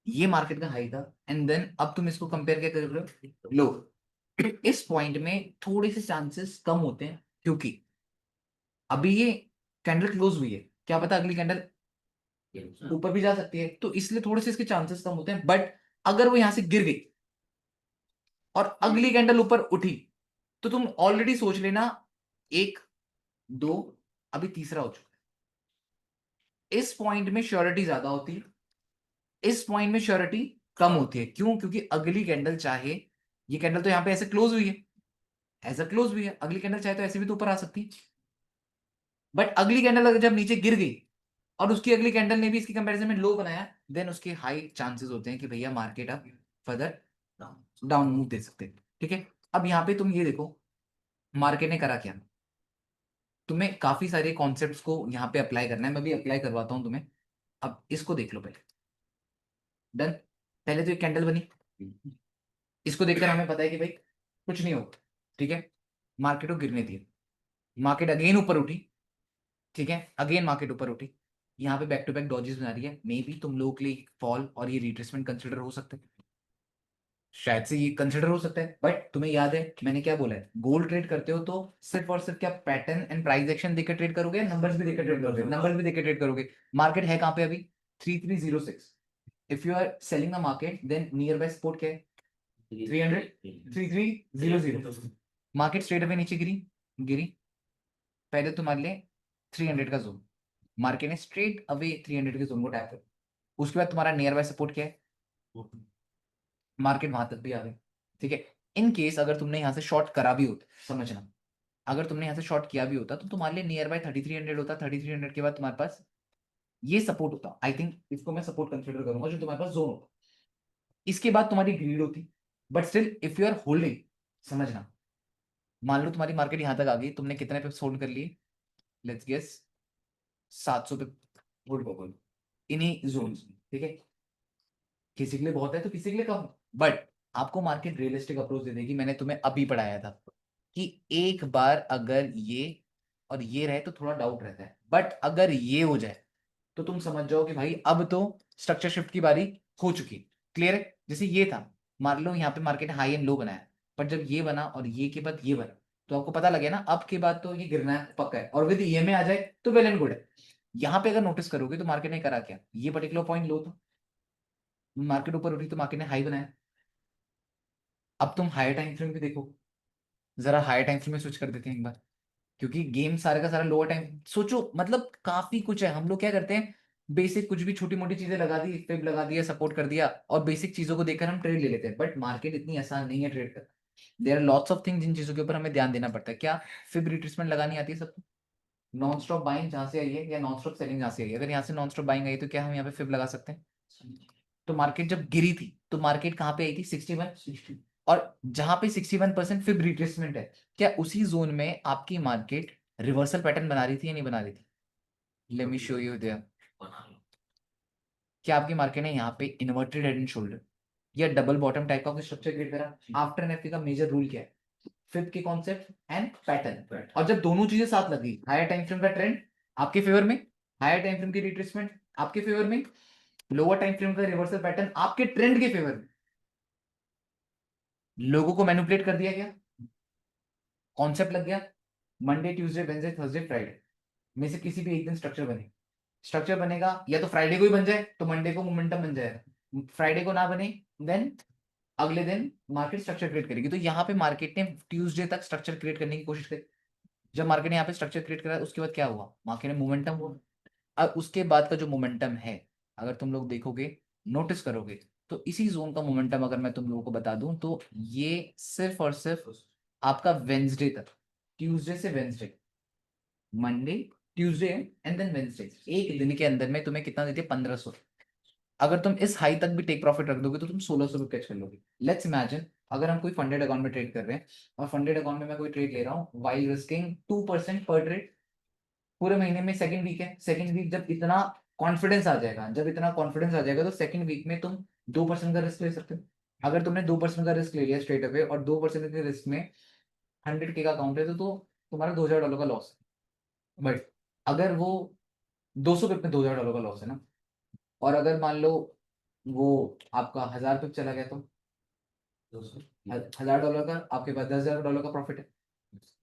ये मार्केट का हाई था, एंड देन अब तुम इसको कंपेयर क्या कर रहे हो? लो। इस पॉइंट में थोड़े से चांसेस कम होते हैं, क्योंकि अभी ये कैंडल क्लोज हुई है, क्या पता अगली कैंडल ऊपर भी जा सकती है, तो इसलिए थोड़े से इसके चांसेस कम होते हैं। बट अगर वो यहां से गिर गई और अगली कैंडल ऊपर उठी, तो तुम ऑलरेडी सोच लेना, एक, दो, अभी तीसरा हो चुका है। इस पॉइंट में श्योरिटी ज्यादा होती है, इस पॉइंट में श्योरिटी कम होती है। क्यों? क्योंकि अगली कैंडल चाहे, ये कैंडल तो यहां पे ऐसे क्लोज हुई है, ऐसा क्लोज हुई है, अगली कैंडल चाहे तो ऐसे भी तो ऊपर आ सकती है। बट अगली कैंडल अगर जब नीचे गिर गई और उसकी अगली कैंडल ने भी इसकी कंपैरिजन में लो बनाया, देन उसके हाई चांसेस होते हैं कि भैया मार्केट अब फर्दर डाउन मूव दे सकते हैं। ठीक है। अब यहाँ पे तुम ये देखो मार्केट ने करा क्या। तुम्हें काफी सारे कॉन्सेप्ट्स को यहाँ पे अप्लाई करना है, मैं भी अप्लाई करवाता हूँ तुम्हें। अब इसको देख लो पहले। डन। पहले तो एक कैंडल बनी, इसको देखकर हमें पता है कि भाई कुछ नहीं होगा। ठीक है। मार्केट को गिरने दिए, मार्केट अगेन ऊपर उठी। ठीक है। अगेन मार्केट ऊपर उठी, यहाँ पे बैक टू बैक डॉजेस बना रही है, मे बी तुम लोगों के लिए फॉल और ये रिट्रेसमेंट कंसिडर हो सकता है, शायद से ये कंसिडर हो सकता है। बट तुम्हें याद है मैंने क्या बोला है, गोल्ड ट्रेड करते हो तो सिर्फ और सिर्फ क्या पैटर्न एंड प्राइस एक्शन देकर ट्रेड करोगे, नंबर्स भी देकर ट्रेड करोगे? नंबर्स भी देकर ट्रेड करोगे। मार्केट है कहाँ पे अभी? 3306। If you are selling the market then nearby support क्या है? 300, 3300। मार्केट स्ट्रेट अवे नीचे गिरी, गिरी, पहले तुम्हारे लिए 300 का जोन, मार्केट ने स्ट्रेट अवे 300 के जोन को टैप कर, उसके बाद तुम्हारा नियर बाय सपोर्ट क्या है? मार्केट वहां तक भी आ गई। ठीक है। इन केस अगर तुमने यहाँ से शॉर्ट करा भी होता, समझना, अगर तुमने यहाँ से शॉर्ट किया भी होता तो तुम्हारे लिए नियर बाय 3300 होता। 3300 के बाद तुम्हारे पास ये सपोर्ट होता, आई थिंक इसको मैं सपोर्ट कंसिडर करूंगा, जो तुम्हारे पास जोन होता। इसके बाद तुम्हारी ग्रीड होती, but still if you are holding, समझना, मान लो तुम्हारी मार्केट यहाँ तक आ गई, तुमने कितने पे होल्ड कर लिए? लेट्स गेस 700 पे होल्ड कर, इन्हीं जोन। ठीक है। किसी के लिए बहुत है तो किसी के लिए कम, बट आपको मार्केट रियलिस्टिक अप्रोच दे देगी। मैंने तुम्हें अभी पढ़ाया था कि एक बार अगर ये और ये रहे तो थोड़ा डाउट रहता है, बट अगर ये हो जाए तो तुम समझ जाओ कि भाई अब तो स्ट्रक्चर शिफ्ट की बारी हो चुकी। क्लियर है? जैसे ये था, मान लो यहाँ पे मार्केट हाई एंड लो बनाया, पर जब ये बना और ये के बाद ये बना, तो आपको पता लगे ना अब के बाद तो ये गिरना है पक्का है, और विद ईएमए आ जाए तो वेल एंड गुड है। यहाँ पे अगर नोटिस करोगे तो मार्केट ने करा क्या, ये पर्टिकुलर पॉइंट लो था, मार्केट ऊपर उठी तो मार्केट ने हाई बनाया। अब तुम हायर टाइम फ्रेम भी देखो, जरा हायर टाइम फ्रेम में स्विच कर देते हैं एक बार, क्योंकि गेम सारे का सारा लोअर टाइम सोचो, मतलब काफी कुछ है। हम लोग क्या करते हैं, बेसिक कुछ भी छोटी मोटी चीजें लगा दी, फिब लगा दिया, सपोर्ट कर दिया, और बेसिक चीजों को देखकर हम ट्रेड ले लेते हैं। बट मार्केट इतनी आसान नहीं है ट्रेड करना। There are lots of things जिन चीजों के ऊपर हमें ध्यान देना पड़ता है। क्या फिब रिट्रेसमेंट लगानी आती है सबको? नॉन स्टॉप बाइंग जहां से आई है या नॉन स्टॉप सेलिंग जहां से आई है, अगर यहाँ से नॉन स्टॉप बाइंग आई तो क्या हम यहाँ पे फिब लगा सकते हैं? तो मार्केट जब गिरी थी तो मार्केट कहाँ पे आई थी? 61। और जहां पे 61% फिब रिट्रेसमेंट है, क्या उसी जोन में आपकी मार्केट रिवर्सल पैटर्न बना रही थी या नहीं बना रही थी? Let me show you there. क्या आपकी मार्केट ने यहाँ पे इन्वर्टेड हेड एंड शोल्डर या डबल बॉटम टाइप का स्ट्रक्चर क्रिएट करा? आफ्टर एनएफटी का मेजर रूल क्या है? फिफ्थ के कॉन्सेप्ट एंड पैटर्न। और जब दोनों चीजें साथ लगी, हायर टाइम फ्रेम का ट्रेंड आपके फेवर में, हायर टाइम फ्रेम की रिट्रेसमेंट आपके फेवर में, लोअर टाइम फ्रेम का रिवर्सल पैटर्न आपके ट्रेंड के फेवर में, लोगों को मैनिपुलेट कर दिया गया, कॉन्सेप्ट लग गया। Monday Tuesday Wednesday Thursday Friday में से किसी भी एक दिन स्ट्रक्चर बने, स्ट्रक्चर बनेगा या तो फ्राइडे को ही बन जाए तो मंडे को मोमेंटम बन जाएगा, फ्राइडे को ना बने देन अगले दिन मार्केट स्ट्रक्चर क्रिएट करेगी। तो यहाँ पे मार्केट ने ट्यूसडे तक स्ट्रक्चर क्रिएट करने की कोशिश करी। जब मार्केट ने यहाँ पे स्ट्रक्चर क्रिएट करा उसके बाद क्या हुआ, मार्केट में मोमेंटम हुआ। अब उसके बाद का जो मोमेंटम है, अगर तुम लोग देखोगे, नोटिस करोगे, तो इसी जोन का मोमेंटम अगर मैं तुम लोगों को बता दूं तो ये सिर्फ और सिर्फ आपका वेंसडे तक, ट्यूसडे से Wednesday, Monday Tuesday and then Wednesday, एक दिन के अंदर में तुम्हें कितना देती है? 1500। अगर तुम इस हाई तक भी टेक प्रॉफिट रख दोगे तो तुम 1600 रुपये कैच कर लोगे। लेट्स इमेजिन अगर हम कोई फंडेड अकाउंट में ट्रेड कर रहे हैं, और फंडेड अकाउंट में मैं कोई ट्रेड ले रहा हूँ वाइल रिस्किंग 2% पर ट्रेड, पूरे महीने में सेकंड वीक है, सेकंड वीक जब इतना कॉन्फिडेंस आ जाएगा, जब इतना कॉन्फिडेंस आ जाएगा तो सेकंड वीक में तुम 2% का रिस्क ले सकते हो। अगर तुमने 2% का रिस्क ले लिया स्ट्रेट अवे, और 2% के रिस्क में 100K का अकाउंट है, तो तुम्हारा $2000 का लॉस है। बट अगर वो 200 पिप में $2000 का लॉस है ना, और अगर मान लो वो आपका 1000 पिप चला गया, तो $1000 का आपके पास $10,000 का प्रॉफिट है।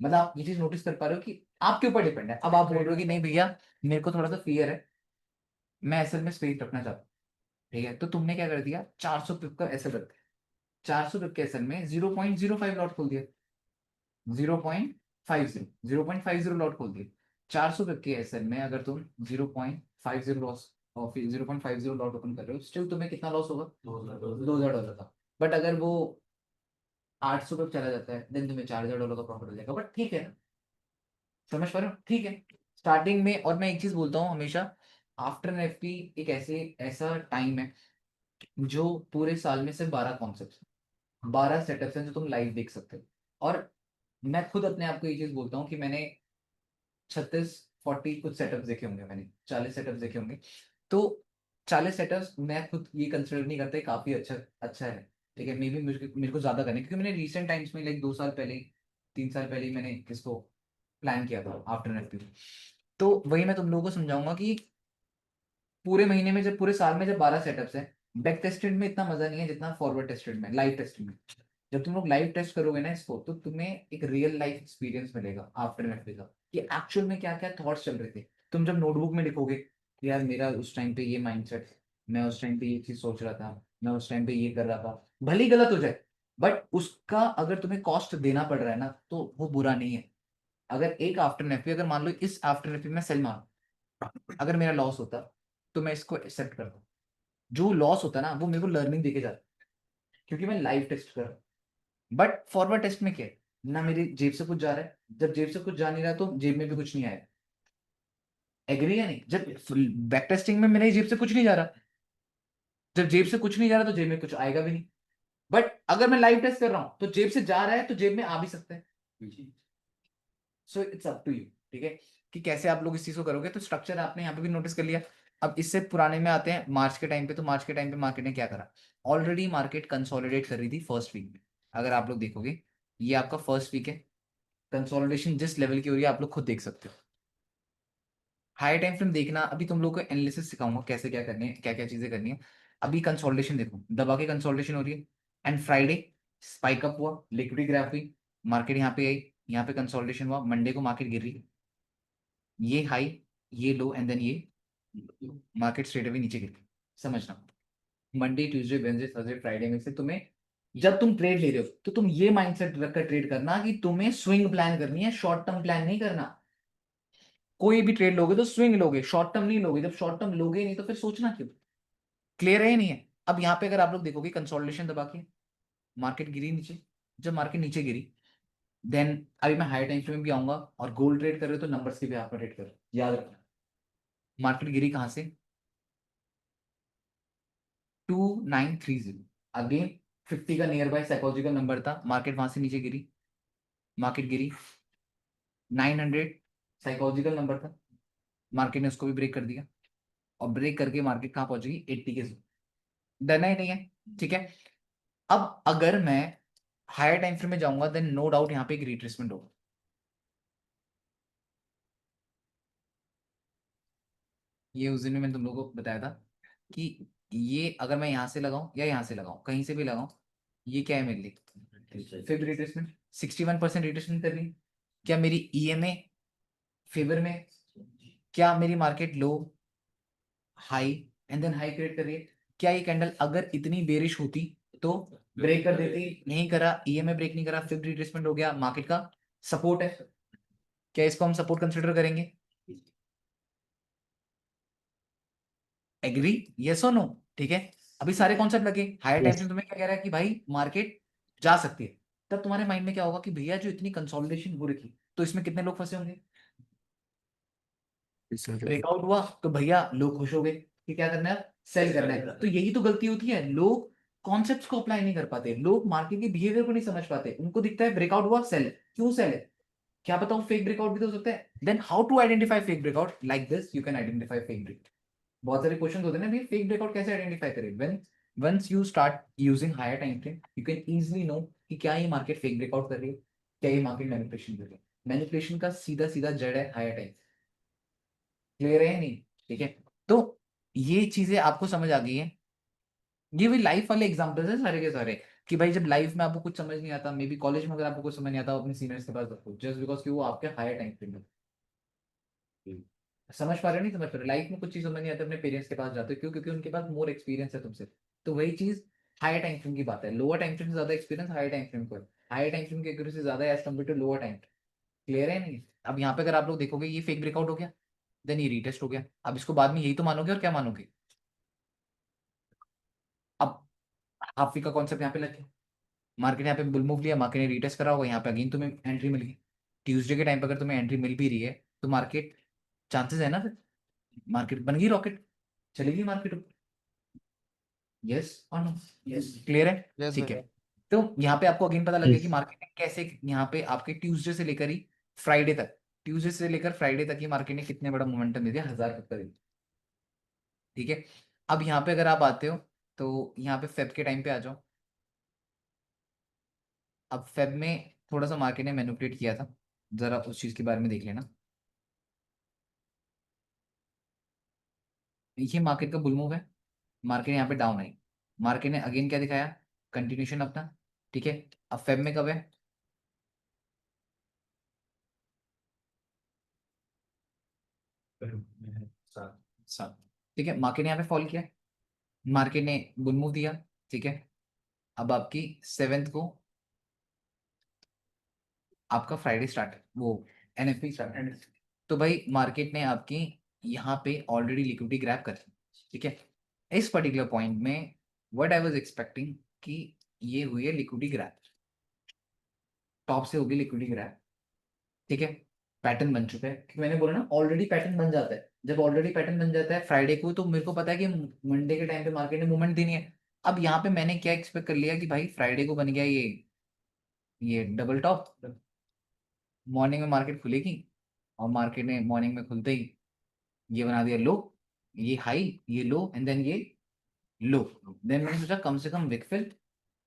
मतलब आप ये चीज नोटिस कर पा रहे हो कि आपके ऊपर डिपेंड है। अब आप बोल रहे हो कि नहीं भैया, मेरे को थोड़ा सा फियर है, मैं एसएल में स्पेस रखना चाहता हूँ, ठीक है, तो तुमने क्या कर दिया, 400 पिप का एसएल रख दिया, 400 पिप के एसएल में 0.05 लॉट खोल दिया, 0.50 लॉट खोल दिया। 400 पिप के एसएल में अगर तुम 0.50 लॉस और फिर 0.50 लॉट ओपन कर रहे हो, स्टिल तुम्हें कितना लॉस होगा? $2000 का। बट अगर वो 800 पिप चला जाता है देन तुम्हें $4000 का प्रॉफिट हो जाएगा। बट ठीक है, समझ पा रहे हो? ठीक है, स्टार्टिंग में, और मैं एक चीज बोलता हूँ हमेशा, आफ्टर एनएफपी एक ऐसा टाइम है जो पूरे साल में सिर्फ 12 कॉन्सेप्ट, 12 सेटअप्स हैं जो तुम लाइव देख सकते हो। और मैं खुद अपने आप को ये चीज बोलता हूँ कि मैंने 36-40 कुछ सेटअप्स देखे होंगे, मैंने 40 सेटअप्स देखे होंगे। तो 40 सेटअप्स मैं खुद ये कंसिडर नहीं करता काफी अच्छा अच्छा है। ठीक है, मे बी मेरे को ज्यादा करने, क्योंकि मैंने रिसेंट टाइम्स में लाइक 2 साल पहले, 3 साल पहले ही मैंने इसको प्लान किया था आफ्टर एनएफपी। तो वही मैं तुम लोगों को समझाऊंगा कि पूरे महीने में, जब पूरे साल में जब 12 सेटअप्स हैं, बैक टेस्टेड में इतना मजा नहीं है जितना फॉरवर्ड टेस्टेड में, लाइव टेस्टेड में। जब तुम लोग लाइव टेस्ट करोगे ना इसको, तो तुम्हें एक रियल लाइफ एक्सपीरियंस मिलेगा आफ्टर एनएफपी का, कि एक्चुअल में क्या क्या थॉट्स चल रहे थे। तुम जब नोटबुक में लिखोगे कि यार मेरा उस टाइम पे ये माइंडसेट, मैं उस टाइम पे ये चीज सोच रहा था, मैं उस टाइम पे ये कर रहा था, भले ही गलत हो जाए, बट उसका अगर तुम्हें कॉस्ट देना पड़ रहा है ना, तो वो बुरा नहीं है। अगर एक आफ्टर एनएफपी, अगर मान लो इस आफ्टर एनएफपी में सेल मार, अगर मेरा लॉस होता तो मैं इसको एक्सेप्ट करता। जो लॉस होता है ना, वो मेरे को लर्निंग देके जाता, क्योंकि मैं लाइव टेस्ट कर रहा हूँ। बट फॉरवर्ड टेस्ट में क्या है, ना मेरी जेब से कुछ जा रहा है, जब जेब से कुछ जा नहीं रहा तो जेब में भी कुछ नहीं आया। एग्री या नहीं? जब बैक टेस्टिंग में मेरी जेब से कुछ नहीं जा रहा, जब जेब से कुछ नहीं जा रहा तो जेब में कुछ आएगा भी नहीं। बट अगर मैं लाइव टेस्ट कर रहा हूं तो जेब से जा रहा है तो जेब में आ भी सकता है। So it's up to you, ठीक है, कि कैसे आप लोग इस चीज को करोगे। तो स्ट्रक्चर आपने यहाँ पे भी नोटिस कर लिया। अब इससे पुराने में आते हैं मार्च के टाइम पे। तो मार्च के टाइम पे मार्केट ने क्या करा, ऑलरेडी मार्केट कंसोलिडेट कर रही थी फर्स्ट वीक में। अगर आप लोग देखोगे, ये आपका फर्स्ट वीक है, कंसोलिडेशन जिस लेवल की हो रही है आप लोग खुद देख सकते हो। हाई टाइम फ्रेम देखना, अभी तुम लोग को एनालिसिस सिखाऊंगा कैसे क्या करनी है, क्या क्या चीजें करनी है। अभी कंसोलिडेशन देखो, दबा के कंसोलिडेशन हो रही है, एंड फ्राइडे स्पाइक अप हुआ, लिक्विडिटी ग्राफ हुई, मार्केट यहाँ पे आई, यहाँ पे कंसोलिडेशन हुआ, मंडे को मार्केट गिर रही, ये हाई, ये लो, एंड देन ये मार्केट स्ट्रेट अवे नीचे गिर गई। समझना, Monday Tuesday Wednesday Thursday Friday में से तुम्हें, जब तुम ट्रेड ले रहे हो तो तुम ये माइंडसेट रखकर ट्रेड करना कि तुम्हें स्विंग प्लान करनी है, शॉर्ट टर्म प्लान नहीं करना। कोई भी ट्रेड लोगे तो स्विंग लोगे, शॉर्ट टर्म नहीं लोगे। जब शॉर्ट टर्म लोगे नहीं तो फिर सोचना क्यों? क्लियर है या नहीं है? अब यहाँ पे अगर आप लोग देखोगे कंसोलिडेशन दबा के मार्केट गिरी नीचे, जब मार्केट नीचे गिरी, देन अभी मैं हाई टाइम फ्रेम में भी आऊंगा, और गोल्ड ट्रेड कर रहे हो तो नंबर्स के भी आप ट्रेड करो, याद रखना। मार्केट गिरी कहाँ से? 2930, अगेन 50 का नियर बाय साइकोलॉजिकल नंबर था, मार्केट वहां से नीचे गिरी, मार्केट गिरी 900, साइकोलॉजिकल नंबर था, मार्केट ने उसको भी ब्रेक कर दिया, और ब्रेक करके मार्केट कहाँ पहुंचेगी? 80 के। डरना ही नहीं है, ठीक है। अब अगर मैं हायर टाइम फ्रेम में जाऊंगा, देन नो डाउट यहाँ पे एक रिट्रेसमेंट होगा। ये उस दिन में मैंने तुम लोगों को बताया था कि ये अगर मैं यहाँ से लगाऊं या यहाँ से लगाऊं, कहीं से भी लगाऊं, ये क्या है मेरे लिए? फिर रिट्रेसमेंट, 61% रिट्रेसमेंट कर रही है। क्या मेरी ईएमए फेवर में? क्या मेरी market low high and then high create कर रही है? क्या ये कैंडल अगर इतनी बेरिश होती तो ब्रेक कर देती? नहीं करा, ईएमए ब्रेक नहीं करा, फिर रिट्रेसमेंट हो गया, मार्केट का सपोर्ट है। क्या इसको हम सपोर्ट कंसिडर करेंगे? एग्री, यस और नो? ठीक है, अभी सारे कॉन्सेप्ट लगे। हायर टाइम यस फ्रेम तुम्हें क्या कह रहा है कि भाई मार्केट जा सकती है, तब तुम्हारे माइंड में क्या होगा कि भैया जो इतनी कंसोलिडेशन हो रही थी तो इसमें कितने लोग फंसे होंगे? ब्रेकआउट हुआ तो भैया लोग खुश हो गए कि क्या करना है, सेल करना है। तो यही तो गलती होती है, लोग कॉन्सेप्ट्स को अप्लाई नहीं कर पाते, लोग मार्केट के बिहेवियर को नहीं समझ पाते। उनको दिखता है ब्रेकआउट हुआ सेल, क्यों सेल है? क्या बताऊं, फेक ब्रेकआउट भी तो हो सकता है। Then how to identify fake breakout? Like this you can identify fake breakout. बहुत सारे क्वेश्चन होते हैं ना, फेक ब्रेकआउट कैसे आइडेंटिफाई करें? When once you start using higher time frame, you can easily know कि क्या ये मार्केट फेक ब्रेकआउट कर रही है, क्या ये मार्केट मैनिपुलेशन कर रही है। मैनिपुलेशन का सीधा सीधा जड़ है हायर टाइम। क्लियर है या नहीं? ठीक है, तो ये चीजें आपको समझ आ गई है। ये भी लाइफ वाले एग्जांपल्स है सारे के सारे, कि भाई जब लाइफ में आपको कुछ समझ नहीं आता, मे बी कॉलेज में अगर आपको कुछ समझ नहीं आता, अपने सीनियर्स के पास रखो, जस्ट बिकॉज कि वो आपके हायर टाइम फ्रेम में। समझ पा रहे हो नहीं समझ पा रहे हो? लाइफ में कुछ चीज समझ नहीं आती, अपने पेरेंट्स के पास जाते हो, क्यों? क्योंकि उनके पास मोर एक्सपीरियंस है तुमसे। तो वही चीज हायर टाइम फ्रेम की बात है, लोअर टाइम फ्रेम से ज्यादा एक्सपीरियंस हायर टाइम फ्रेम को है। हायर टाइम फ्रेम की एक्यूरेसी ज्यादा है as compare to lower time. Clear है नहीं? अब यहाँ पे अगर आप लोग देखोगे ये फेक ब्रेकआउट हो गया, देन ये रीटेस्ट हो गया, अब इसको बाद में यही तो मानोगे, और क्या मानोगे? अब हाफ वीक का कॉन्सेप्ट यहाँ पे लग गया, मार्केट यहाँ पे बुल मूव लिया, मार्केट ने रीटेस्ट करा होगा, यहाँ पे अगेन तुम्हें एंट्री मिल गई। ट्यूसडे के टाइम पे अगर तुम्हें एंट्री मिल भी रही है तो मार्केट, चांसेस है ना फिर मार्केट बन गई रॉकेट, चलेगी मार्केट। यस और नो? यस, क्लियर है? यस ठीक है, भैया। तो यहाँ पे आपको अगेन पता लग गया कि यस मार्केट ने कैसे यहाँ पे आपके ट्यूसडे से लेकर ही फ्राइडे तक, ट्यूसडे से लेकर फ्राइडे तक ही मार्केट ने कितने बड़ा मोमेंटम दे दिया, 1000 तक का दे दिया। ठीक है, अब यहाँ पे अगर आप आते हो तो यहाँ पे फेब के टाइम पे आ जाओ। अब फेब में थोड़ा सा मार्केट ने मैनिपुलेट किया था, जरा उस चीज के बारे में देख लेना। ये मार्केट का बुल मूव है, मार्केट यहाँ पे डाउन आई, मार्केट ने अगेन क्या दिखाया, कंटिन्यूशन अपना। ठीक है, अब फेब में कब है? सात सात। ठीक है, मार्केट ने यहाँ पे फॉल किया, मार्केट ने बुल मूव दिया। ठीक है, अब आपकी 7th को आपका फ्राइडे स्टार्ट है, वो एनएफपी स्टार्ट। तो भाई मार्केट ने आपकी यहाँ पे ऑलरेडी लिक्विडिटी ग्रैब कर ली। ठीक है, इस पर्टिकुलर पॉइंट में व्हाट आई वाज एक्सपेक्टिंग कि ये हुई है लिक्विडिटी ग्रैब, टॉप से होगी लिक्विडिटी ग्रैब। ठीक है, पैटर्न बन चुका है, क्योंकि मैंने बोला ना ऑलरेडी पैटर्न बन जाता है। जब ऑलरेडी पैटर्न बन जाता है फ्राइडे को, तो मेरे को पता है कि मंडे के टाइम पे मार्केट ने मूवमेंट देनी है। अब यहाँ पे मैंने क्या एक्सपेक्ट कर लिया कि भाई फ्राइडे को बन गया ये डबल टॉप, मॉर्निंग में मार्केट खुलेगी, और मार्केट ने मॉर्निंग में खुलते ही ये बना दिया लो, ये हाई, ये लो, एंड देन ये लो। देन मैंने सोचा कम से कम विकफिल,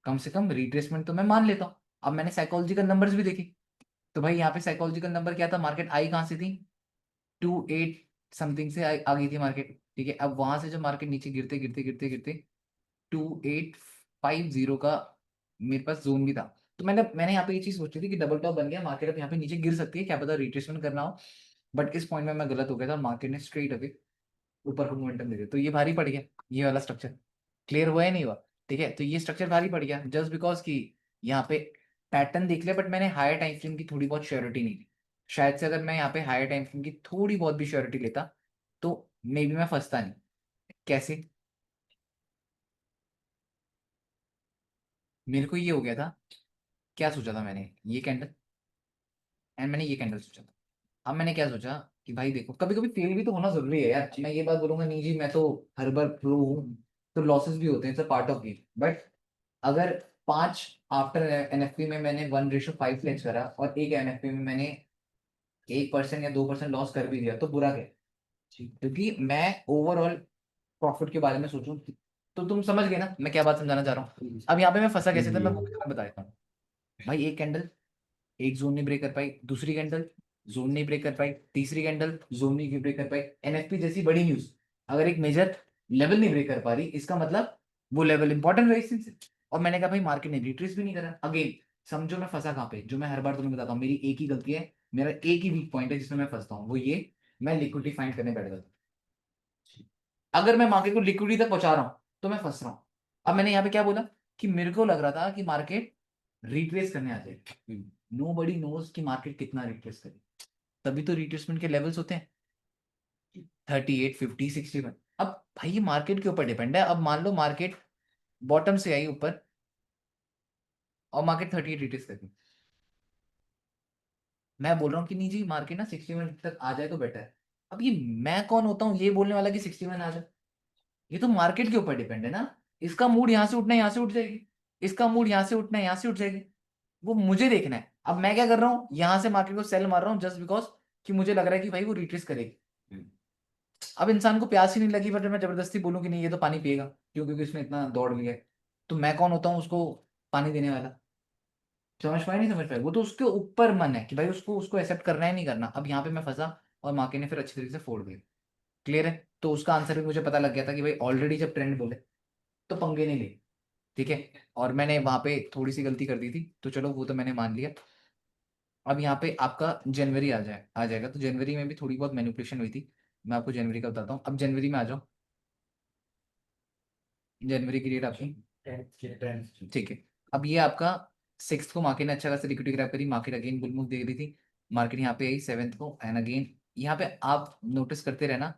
कम से कम रिट्रेसमेंट तो मैं मान लेता हूँ। अब मैंने साइकोलॉजिकल नंबर्स भी देखे, तो भाई यहाँ पे साइकोलॉजिकल नंबर क्या था, मार्केट आई कहाँ से थी? 28, समथिंग से आ गई थी मार्केट, ठीक है। अब वहां से जब मार्केट नीचे गिरते गिरते गिरते गिरते 2850 का मेरे पास जोन भी था, तो मैंने मैंने यहाँ पे ये चीज सोची थी कि डबल टॉप बन गया, मार्केट अब यहाँ पे नीचे गिर सकती है, क्या पता रिट्रेसमेंट करना हो। बट इस पॉइंट में मैं गलत हो गया था, मार्केट ने स्ट्रेट अवे ऊपर को मोमेंटम दे दिया, तो ये भारी पड़ गया। ये वाला स्ट्रक्चर क्लियर हुआ है नहीं हुआ, ठीक है। तो ये स्ट्रक्चर भारी पड़ गया जस्ट बिकॉज कि यहाँ पे पैटर्न देख लिया, बट मैंने हायर टाइम फ्रेम की थोड़ी बहुत श्योरिटी नहीं ली। शायद से अगर मैं यहाँ पे हायर टाइम फ्रेम की थोड़ी बहुत भी श्योरिटी लेता तो मे बी मैं फंसता नहीं। कैसे? मेरे को ये हो गया था, क्या सोचा था मैंने, ये कैंडल एंड मैंने ये कैंडल सोचा था। अब मैंने क्या सोचा कि भाई देखो, कभी कभी फेल भी तो होना जरूरी है यार। मैं ये बात बोलूंगा नहीं जी मैं तो हर बार प्रो हूँ, तो लॉसेस भी होते हैं, it's part of game. But अगर 5 आफ्टर एनएफपी में मैंने 1:5 फ्लेक्स करा और एक एनएफपी में मैंने 1% या 2% लॉस कर भी दिया, तो बुरा क्या है? क्योंकि मैं ओवरऑल प्रॉफिट के बारे में सोचूं, तो तुम समझ गए ना मैं क्या बात समझाना चाह रहा हूँ। अब यहाँ पे मैं फंसा कैसे था, मैं वो भी तुम्हें बता देता हूँ। भाई एक कैंडल एक जोन नहीं ब्रेक कर पाई, दूसरी कैंडल जोन नहीं ब्रेक कर पाई, तीसरी कैंडल जोन नहीं ब्रेक कर पाई। एनएफपी जैसी बड़ी न्यूज अगर एक मेजर लेवल नहीं ब्रेक कर पा रही, इसका मतलब वो लेवल इंपॉर्टेंट रेजिस्टेंस है। और मैंने कहा भाई मार्केट ने रिट्रेस भी नहीं करा अगेन। समझो मैं फंसा कहाँ पे, जो मैं हर बार तुम्हें बताता हूँ, मेरी एक ही गलती है, मेरा एक ही वीक पॉइंट है जिसमें मैं फंसता हूँ, वो ये मैं लिक्विडिटी फाइंड करने बैठ गया। अगर मैं मार्केट को लिक्विडिटी तक पहुंचा रहा हूँ तो मैं फंस रहा हूँ। अब मैंने यहाँ पे क्या बोला कि मेरे को लग रहा था कि मार्केट रिट्रेस करने आ जाए। नो बडी नोज कि मार्केट कितना रिट्रेस करे, तभी तो रिट्रेसमेंट के लेवल्स होते हैं 38 50 61। अब भाई ये मार्केट के ऊपर डिपेंड है। अब मान लो मार्केट बॉटम से आई ऊपर और मार्केट 38 रिट्रेस कर गई, मैं बोल रहा हूँ कि नहीं जी मार्केट ना 61 तक आ जाए तो बेटर है। अब ये मैं कौन होता हूँ ये बोलने वाला कि 61 आ जाए? ये तो मार्केट के ऊपर डिपेंड है ना। इसका मूड यहाँ से उठना है यहाँ से उठ जाएगी, इसका मूड यहाँ से उठना है यहाँ से उठ जाएगी, वो मुझे देखना है। अब मैं क्या कर रहा हूँ, यहाँ से मार्केट को सेल मार रहा हूँ जस्ट बिकॉज कि मुझे लग रहा है कि भाई वो रिट्रेस करेगी। अब इंसान को प्यास ही नहीं लगी, बट मैं जबरदस्ती बोलूँ कि नहीं ये तो पानी पिएगा, क्यों? क्योंकि इसने इतना दौड़ लिया है, तो मैं कौन होता हूँ उसको पानी देने वाला? समझ पाए नहीं समझ पाए, वो तो उसके ऊपर मन है कि भाई उसको उसको एक्सेप्ट करना है नहीं करना। अब यहाँ पे मैं फंसा और मार्केट ने फिर अच्छी तरीके से फोड़ दिया। क्लियर है? तो उसका आंसर भी मुझे पता लग गया था कि भाई ऑलरेडी जब ट्रेंड बोले तो पंगे नहीं ले, ठीक है। और मैंने वहां पे थोड़ी सी गलती कर दी थी, तो चलो वो तो मैंने मान लिया। अब यहाँ पे आपका जनवरी आ जाएगा, तो जनवरी में भी थोड़ी बहुत मैनिपुलेशन हुई थी, मैं आपको जनवरी का बताता हूँ। अब जनवरी में आ जाओ, जनवरी की डेट आपकी, ठीक है। अब ये आपका 6 को मार्केट ने अच्छा खासा लिक्विडिटी ग्रैब करी, मार्केट अगेन बुल मूव दे रही थी, मार्केट यहाँ पे आई 7 को एंड अगेन। यहाँ पे आप नोटिस करते रहना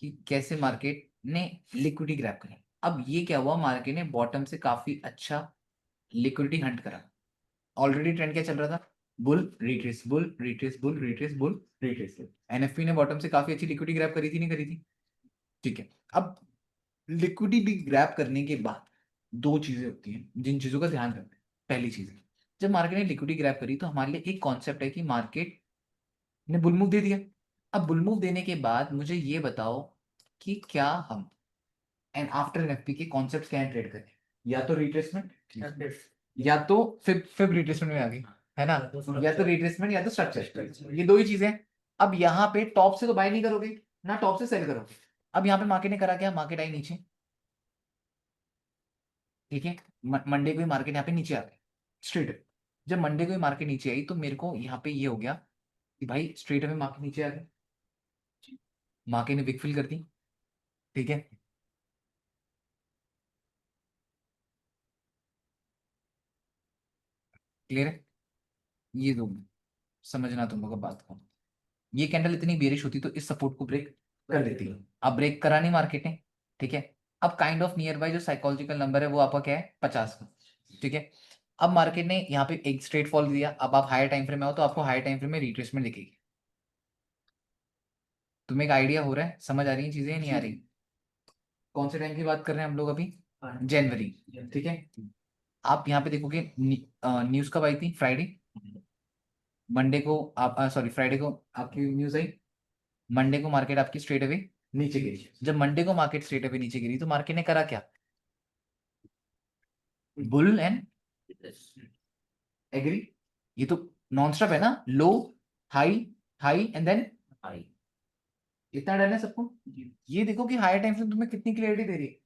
कि कैसे मार्केट ने लिक्विडिटी ग्रैब करी। अब ये क्या हुआ, मार्केट ने बॉटम से काफी अच्छा लिक्विडिटी हंट करा। ऑलरेडी ट्रेंड क्या चल रहा था, bull retrace bull retrace bull retrace bull retrace. NFP ने बॉटम से काफी अच्छी लिक्विडिटी ग्रैब करी थी नहीं करी थी, ठीक है। अब लिक्विडिटी ग्रैब करने के बाद दो चीजें होती हैं जिन चीजों का ध्यान रखना है। पहली चीज है, जब मार्केट ने लिक्विडिटी ग्रैब करी तो हमारे लिए एक कॉन्सेप्ट है कि मार्केट ने बुल मूव दे दिया। अब बुल मूव देने के बाद मुझे ये बताओ कि क्या हम एंड आफ्टर एनएफपी के कॉन्सेप्ट क्या ट्रेड करें, या तो रिट्रेसमेंट या तो फिर फिर रिट्रेसमेंट में आ गई, है ना? या तो रिट्रेसमेंट या तो स्ट्रक्चर, ये दो ही चीजें हैं। अब यहाँ पे टॉप से तो बाय नहीं करोगे ना टॉप से सेल करोगे। अब यहाँ पे मार्केट ने करा क्या, मार्केट आई नीचे, ठीक है। मंडे को ही मार्केट यहाँ पे नीचे आ गई स्ट्रेट। जब मंडे को ही मार्केट नीचे आई तो मेरे को यहाँ पे ये हो गया कि भाई स्ट्रेट में मार्केट नीचे आ गई, मार्केट ने बिग फिल कर दी, ठीक है। क्लियर है? ये दो समझना तुम लोग बात को। ये कैंडल इतनी बेरिश होती तो इस सपोर्ट को ब्रेक कर देती है, अब ब्रेक करा नहीं मार्केट ने, ठीक है। अब काइंड ऑफ नियर बाय जो साइकोलॉजिकल नंबर है वो आपका क्या है, 50 का, ठीक है। अब मार्केट ने यहाँ पे एक स्ट्रेट फॉल दिया, अब आप हायर टाइम फ्रेम में हो तो आपको हायर टाइम फ्रेम में रिट्रेसमेंट दिखेगी। तुम्हें एक आइडिया हो रहा है, समझ आ रही है चीजें, नहीं आ रही? कौन से टाइम की बात कर रहे हैं हम लोग अभी, जनवरी, ठीक है। आप यहाँ पे देखोगे न्यूज कब आई थी, फ्राइडे। मंडे को आप सॉरी फ्राइडे को आपकी न्यूज आई, मंडे को मार्केट आपकी स्ट्रेट अवे नीचे गिरी। जब मंडे को मार्केट स्ट्रेट अवे नीचे गिरी तो मार्केट ने करा क्या, बुल एंड एग्री। ये तो नॉन स्टॉप है ना, low high high and then high, इतना डर है सबको। ये देखो कि हायर टाइम फ्रेम तुम्हें कितनी क्लियरिटी दे रही है।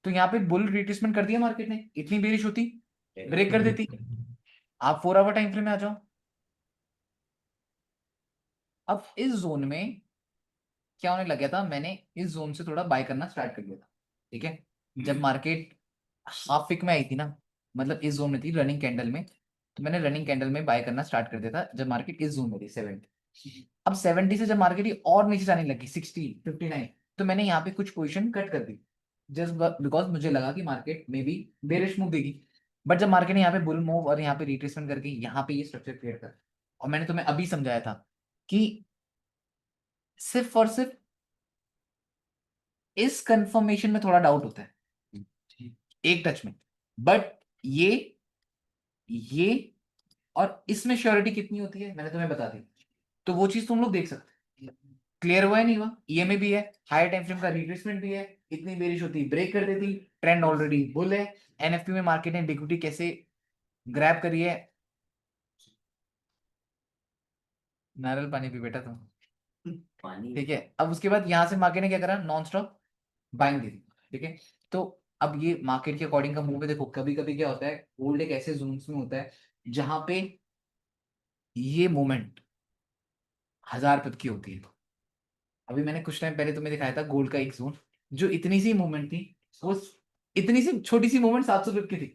तो यहाँ पे बुल रिट्रेसमेंट कर दिया मार्केट ने, इतनी बेरिश होती ब्रेक कर देती। आप 4 आवर टाइम फ्रेम में आ जाओ। अब इस जोन में क्या होने लग गया था, मैंने इस जोन से थोड़ा बाय करना स्टार्ट कर दिया था। ठीक है, जब मार्केट हाफ विक में आई थी ना, मतलब इस जोन में थी रनिंग कैंडल में, तो मैंने रनिंग कैंडल में बाय करना स्टार्ट कर दिया था जब मार्केट इस जोन में थी 70। अब 70 से जब मार्केट ये और नीचे जाने लगी 60 59, तो मैंने यहाँ पे कुछ पोजीशन कट कर दी, जस्ट बिकॉज मुझे लगा कि मार्केट में भी बेरिश मूव देगी। बट जब मार्केट ने यहाँ पे बुल मूव और यहाँ पे रिट्रेसमेंट करके यहाँ पे ये स्ट्रक्चर क्रिएट कर, और मैंने तुम्हें अभी समझाया था कि सिर्फ और सिर्फ इस कंफर्मेशन में थोड़ा डाउट होता है एक टच में, बट ये और इसमें श्योरिटी कितनी होती है मैंने तुम्हें बता दी। तो वो चीज तुम लोग देख सकते हैं। क्लियर हुआ है नहीं हुआ? ईएमए भी है, हायर टाइम फ्रेम का रिट्रेसमेंट भी है, इतनी बेरिश होती ब्रेक कर देती, ट्रेंड ऑलरेडी बुल है। एनएफपी में मार्केट ने लिक्विडिटी कैसे ग्रैब करी है। नारियल पानी पी बेटा तुम। पानी ठीक है, अब उसके बाद यहां से मार्केट ने क्या करा, नॉन स्टॉप बाइंग दी थी। ठीक है, तो अब ये मार्केट के अकॉर्डिंग का मूव है। देखो कभी कभी क्या होता है, गोल्ड एक ऐसे जोन्स में होता है जहां पे ये मूवमेंट 1000 पिप की होती है। अभी मैंने कुछ टाइम पहले तुम्हें दिखाया था गोल्ड का एक जोन, जो इतनी सी मूवमेंट थी, वो इतनी सी छोटी सी मूवमेंट 700 पिप की थी,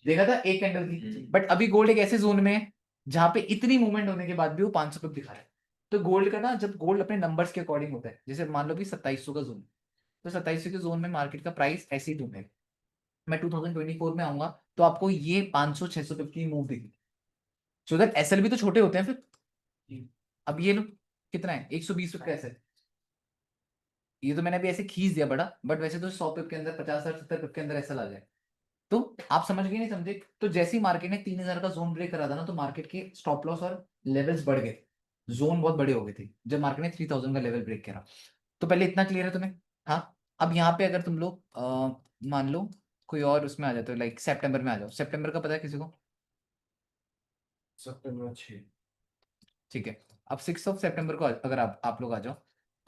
देखा था एक कैंडल की। बट अभी गोल्ड एक ऐसे जोन में है जहां पे इतनी मूवमेंट होने के बाद भी वो 500 पिप दिखा रहा है। तो गोल्ड का ना, जब गोल्ड अपने नंबर्स के अकॉर्डिंग होता है, जैसे मान लो कि 2700 का जोन, तो 2700 के जोन में मार्केट का प्राइस ऐसे ही घूमेगा। मैं 2024 में आऊंगा तो आपको ये 500 600 पिप की मूव दिखेगी। सो दैट एसएल भी तो छोटे होते हैं फिर। अब ये लो कितना है, 120 पिप का एसएल। ये तो मैंने अभी ऐसे खींच दिया बड़ा, बट वैसे तो 100 पिप के अंदर, 50 और 70 पिप के अंदर एसएल आ जाए। तो आप समझ गए नहीं समझे? तो जैसे ही मार्केट ने 3000 का जोन ब्रेक करा था ना, तो मार्केट के स्टॉप लॉस और लेवल्स बढ़ गए, जोन बहुत बड़े हो गए थे जब मार्केट ने 3000 का लेवल ब्रेक करा। तो पहले इतना क्लियर है तुम्हें? हाँ। अब यहाँ पे अगर तुम लोग मान लो कोई और उसमें आ जाते हो, लाइक सितंबर में आ जाओ। सितंबर का पता है किसी को? सितंबर 6। ठीक है, अब 6 सितंबर को अगर आप लोग आ जाओ,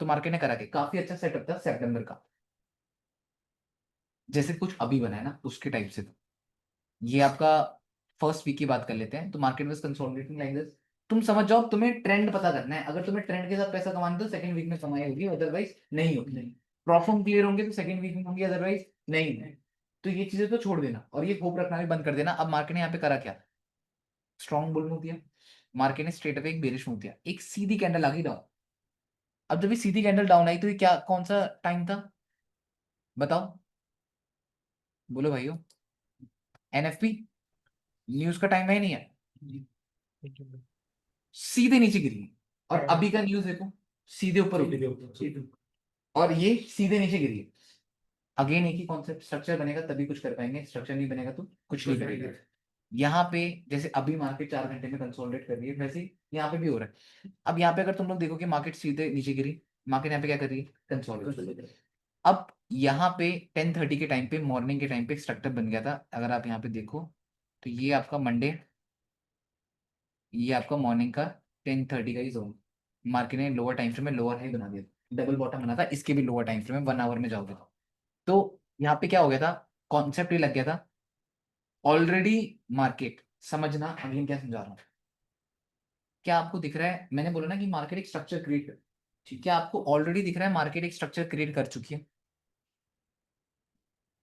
तो मार्केट ने करा के काफी अच्छा सेटअप था सितंबर का, जैसे कुछ अभी बना है ना उसके टाइप से। ये आपका फर्स्ट वीक की बात कर लेते हैं। तो मार्केट में कंसोलिडेटिंग लाइक दिस, तुम समझ जाओ, तुम्हें ट्रेंड पता करना है। अगर तुम्हें ट्रेंड के साथ पैसा कमाना है तो सेकंड वीक में कमाई होगी, अदरवाइज नहीं होगी। प्रॉफिट क्लियर होंगे तो सेकंड वीक में होंगी, अदरवाइज नहीं होंगे। तो ये चीजें तो छोड़ देना और ये होप रखना भी बंद कर देना। अब मार्केट ने यहाँ पे करा क्या, स्ट्रॉन्ग बुल मूव दिया, मार्केट ने स्ट्रेट अवे एक बेरिश मूव दिया, एक सीधी कैंडल आ गई डाउन। अब जब ये सीधी कैंडल डाउन आई तो ये क्या, कौन सा टाइम था बताओ, बोलो भाइयों? एनएफपी न्यूज का टाइम है नहीं है? सीधे नीचे गिरी। और अभी का न्यूज देखो, सीधे ऊपर उठी और ये सीधे नीचे गिरी। अगेन एक ही कॉन्सेप्ट, स्ट्रक्चर बनेगा तभी कुछ कर पाएंगे, स्ट्रक्चर नहीं बनेगा तो कुछ नहीं करेंगे। यहाँ पे जैसे अभी मार्केट 4 घंटे में कंसोलिडेट कर रही है, वैसे ही यहाँ पे भी हो रहा है। अब यहाँ पे अगर तुम लोग देखो कि मार्केट सीधे नीचे गिरी, मार्केट यहाँ पे क्या कर रही है, कंसोलिडेट। अब यहाँ पे 10:30 के टाइम पे, मॉर्निंग के टाइम पे स्ट्रक्चर बन गया था। अगर आप यहाँ पे देखो तो ये आपका मंडे, ये आपका मॉर्निंग का 10:30 का ही जोन, मार्केट ने लोअर टाइम फ्रेम में लोअर हाई बना दिया, डबल बॉटम बना था, इसके भी लोअर टाइम फ्रेम में 1 आवर में जाओगे तो यहाँ पे क्या हो गया था, कॉन्सेप्ट ये लग गया था ऑलरेडी। मार्केट समझना, अगेन क्या समझा रहा हूँ, क्या आपको दिख रहा है, मैंने बोला ना कि मार्केट एक स्ट्रक्चर क्रिएट कर, ठीक है, आपको ऑलरेडी दिख रहा है मार्केट एक स्ट्रक्चर क्रिएट कर चुकी है।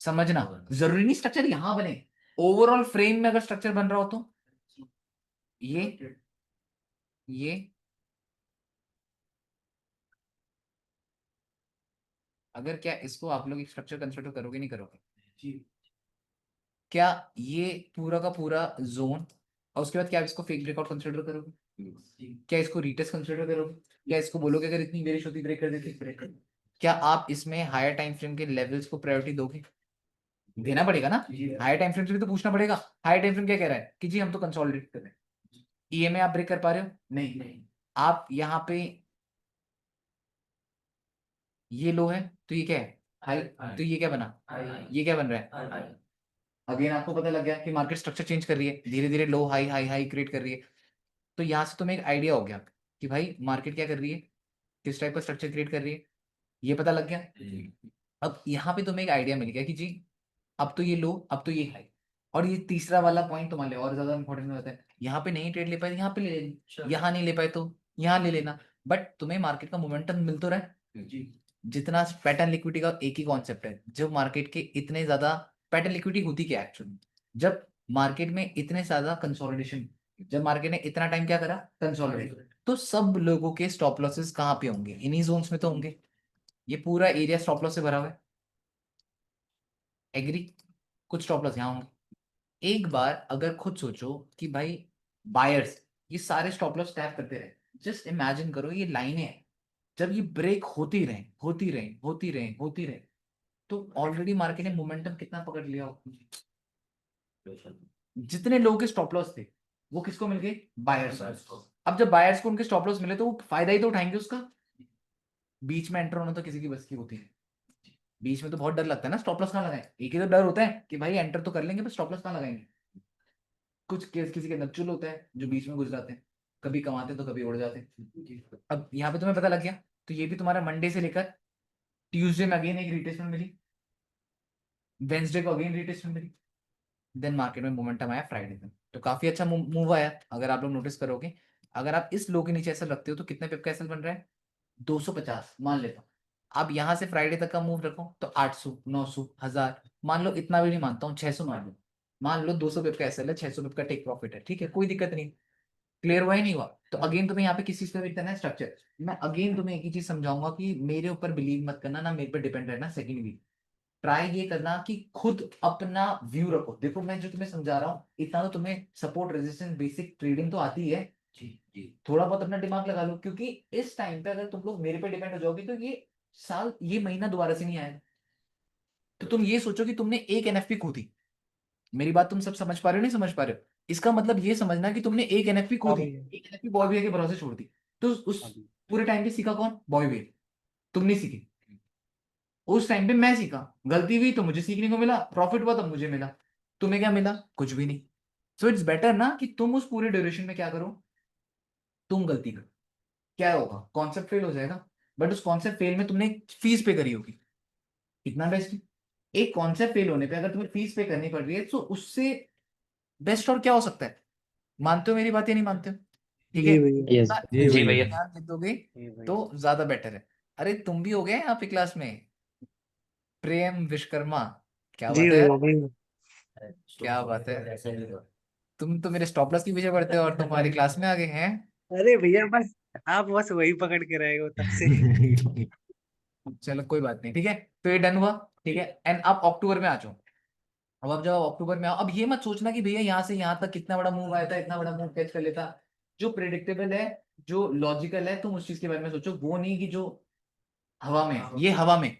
समझना, जरूरी नहीं स्ट्रक्चर यहां बने, ओवरऑल फ्रेम में अगर स्ट्रक्चर बन रहा हो तो ये अगर, क्या इसको आप लोग एक स्ट्रक्चर कंसिडर करोगे नहीं करोगे? क्या ये पूरा का पूरा जोन, और उसके बाद क्या आप इसको फेक ब्रेकआउट कंसिडर करोगे? क्या इसको रीटेस्ट कंसिडर करोगे? क्या इसको बोलोगे अगर इतनी बेरिश होती ब्रेक कर देती ब्रेक कर? क्या आप इसमें हायर टाइम फ्रेम के लेवल्स को प्रायोरिटी दोगे? देना पड़ेगा ना, हायर टाइम फ्रेम से भी तो पूछना पड़ेगा। हायर टाइम फ्रेम क्या कह रहा है कि जी हम तो कंसोलिडेट कर रहे हैं, ईएमए आप ब्रेक कर पा रहे हो? नहीं। आप यहाँ पे ये लो है तो ये क्या है, हाई। तो ये क्या बना, ये क्या बन रहा है? अगेन आपको पता लग गया कि मार्केट स्ट्रक्चर चेंज कर रही है, धीरे धीरे लो हाई हाई हाई क्रिएट कर रही है। तो यहाँ से तुम्हें एक आइडिया हो गया कि भाई मार्केट क्या कर रही है, किस टाइप का स्ट्रक्चर क्रिएट कर रही है। ये पता लग गया। अब यहाँ पे तुम्हें एक आइडिया मिल गया कि जी अब तो ये लो, अब तो ये हाई। और ये तीसरा वाला पॉइंट तुम्हारे लिए और ज्यादा इंपॉर्टेंट हो जाता है, यहाँ पे नहीं ट्रेड ले पाए यहाँ पे ले लेना, यहाँ नहीं ले पाए तो यहाँ ले लेना। बट तुम्हें मार्केट का मोमेंटम मिल तो रहा है। जितना पैटर्न लिक्विडिटी का एक ही कॉन्सेप्ट है, जब मार्केट के इतने ज्यादा पैटर्न लिक्विडिटी होती क्या एक्चुअली, जब मार्केट में इतने ज्यादा कंसोलिडेशन, जब मार्केट ने इतना टाइम क्या करा, कंसोलिडेट, तो सब लोगों के स्टॉप लॉसेस कहाँ पे होंगे, इन्हीं जोन्स में तो होंगे। ये पूरा एरिया स्टॉप लॉस से भरा हुआ है, एग्री। कुछ स्टॉप लॉस यहाँ होंगे। एक बार अगर खुद सोचो कि भाई बायर्स ये सारे स्टॉप लॉस टैप करते रहे, जस्ट इमेजिन करो ये लाइनें हैं, जब ये ब्रेक होती रहे होती रहे होती रहे होती रहे, तो ऑलरेडी मार्केट ने मोमेंटम कितना पकड़ लिया होगा। जितने लोगों के स्टॉप लॉस थे वो किसको मिल गए, बायर्स को। अब जब बायर्स को उनके स्टॉप लॉस मिले तो वो फायदा ही तो उठाएंगे उसका। बीच में एंटर होना तो किसी की बस की होती है, बीच में तो बहुत डर लगता है ना, स्टॉप लॉस कहाँ लगाएं, एक ही तो डर होता है कि भाई एंटर तो कर लेंगे, बस स्टॉप लॉस कहाँ लगाएंगे। कुछ केस किसी के नक्चुल होते हैं जो बीच में गुजराते हैं, कभी कमाते हैं तो कभी उड़ जाते हैं। अब यहाँ पे तुम्हें पता लग गया, तो ये भी तुम्हारा मंडे से लेकर ट्यूसडे में अगेन एक रिटेस्टमेंट मिली, वेंसडे को अगेन रिटेस्टमेंट मिली, देन मार्केट में मोमेंटम आया फ्राइडे में, तो काफी अच्छा मूव आया। अगर आप लोग नोटिस करोगे, अगर आप इस लो के नीचे ऐसा रखते हो तो कितने पिप का एसएल बन रहा है, 250 मान लेता हूँ। अब यहाँ से फ्राइडे तक का मूव रखो तो 800 900 1000, मान लो इतना भी नहीं मानता हूँ, 600 मान लो 200 पिप का एसएल है, 600 पिप का टेक प्रॉफिट है, ठीक है, कोई दिक्कत नहीं। क्लियर हुआ ही नहीं हुआ तो अगेन तुम्हें यहाँ पे किस चीज का देखना है, स्ट्रक्चर। मैं अगेन तुम्हें एक ही चीज समझाऊंगा कि मेरे ऊपर बिलीव मत करना, ना मेरे पे डिपेंड रहना। सेकंड वीक ट्राई ये करना कि खुद अपना व्यू रखो। देखो मैं जो तुम्हें समझा रहा हूँ इतना तो तुम्हें सपोर्ट रेजिस्टेंस बेसिक ट्रेडिंग तो आती है, जी जी, थोड़ा बहुत अपना दिमाग लगा लो, क्योंकि इस टाइम पे अगर तुम लोग मेरे पे डिपेंड हो जाओगे तो ये साल ये महीना दोबारा से नहीं आएगा। तो तुम ये सोचो कि तुमने एक एनएफपी खो दी, मेरी बात तुम सब समझ पा रहे हो नहीं समझ पा रहे हो, इसका मतलब ये समझना कि तुमने एक एनएफपी खो हाँ दी, भैया। एक एनएफपी बॉय भैया के भरोसे छोड़ दी, तो उस हाँ भैया। पूरे टाइम पे सीखा कौन, बॉय भैया। तुम नहीं सीखे, उस टाइम पे मैं सीखा, गलती हुई तो मुझे सीखने को मिला, प्रॉफिट हुआ तो मुझे मिला, तुम्हें क्या मिला, कुछ भी नहीं। सो इट्स बेटर ना कि तुम उस पूरे ड्यूरेशन में क्या करो, तुम गलती करो, क्या होगा, कॉन्सेप्ट फेल हो जाएगा, बट उस कॉन्सेप्ट फेल में तुमने फीस पे करी होगी, इतना बेस्ट है। एक कॉन्सेप्ट फेल होने पे अगर तुम्हें फीस पे करनी पड़ रही है तो उससे बेस्ट और क्या हो सकता है। मानते हो मेरी बात या नहीं मानते हो, ठीक है, जी भैया। यस। जी जी भैया भैया। ध्यान दे दोगे जी भैया। तो ज्यादा बेटर है। अरे तुम भी हो गए यहाँ पे क्लास में, प्रेम विश्वकर्मा, क्या जी बात है भैया। यार, जी क्या बात है, तुम तो मेरे स्टॉप लॉस के पीछे पड़ते हो और तुम्हारी क्लास में आ गए हैं। अरे भैया बस आप बस वही पकड़ के रहे हो तब से। चलो कोई बात नहीं, ठीक है, तो ये डन हुआ, ठीक है। एंड अब अक्टूबर में आ जाओ। अब आप जब अक्टूबर में आओ, अब ये मत सोचना कि भैया यहाँ से यहाँ तक कितना बड़ा मूव आया था, इतना बड़ा मूव कैच कर लेता। जो प्रिडिक्टेबल है, जो लॉजिकल है, तुम उस चीज के बारे में सोचो, वो नहीं कि जो हवा में है। ये हवा में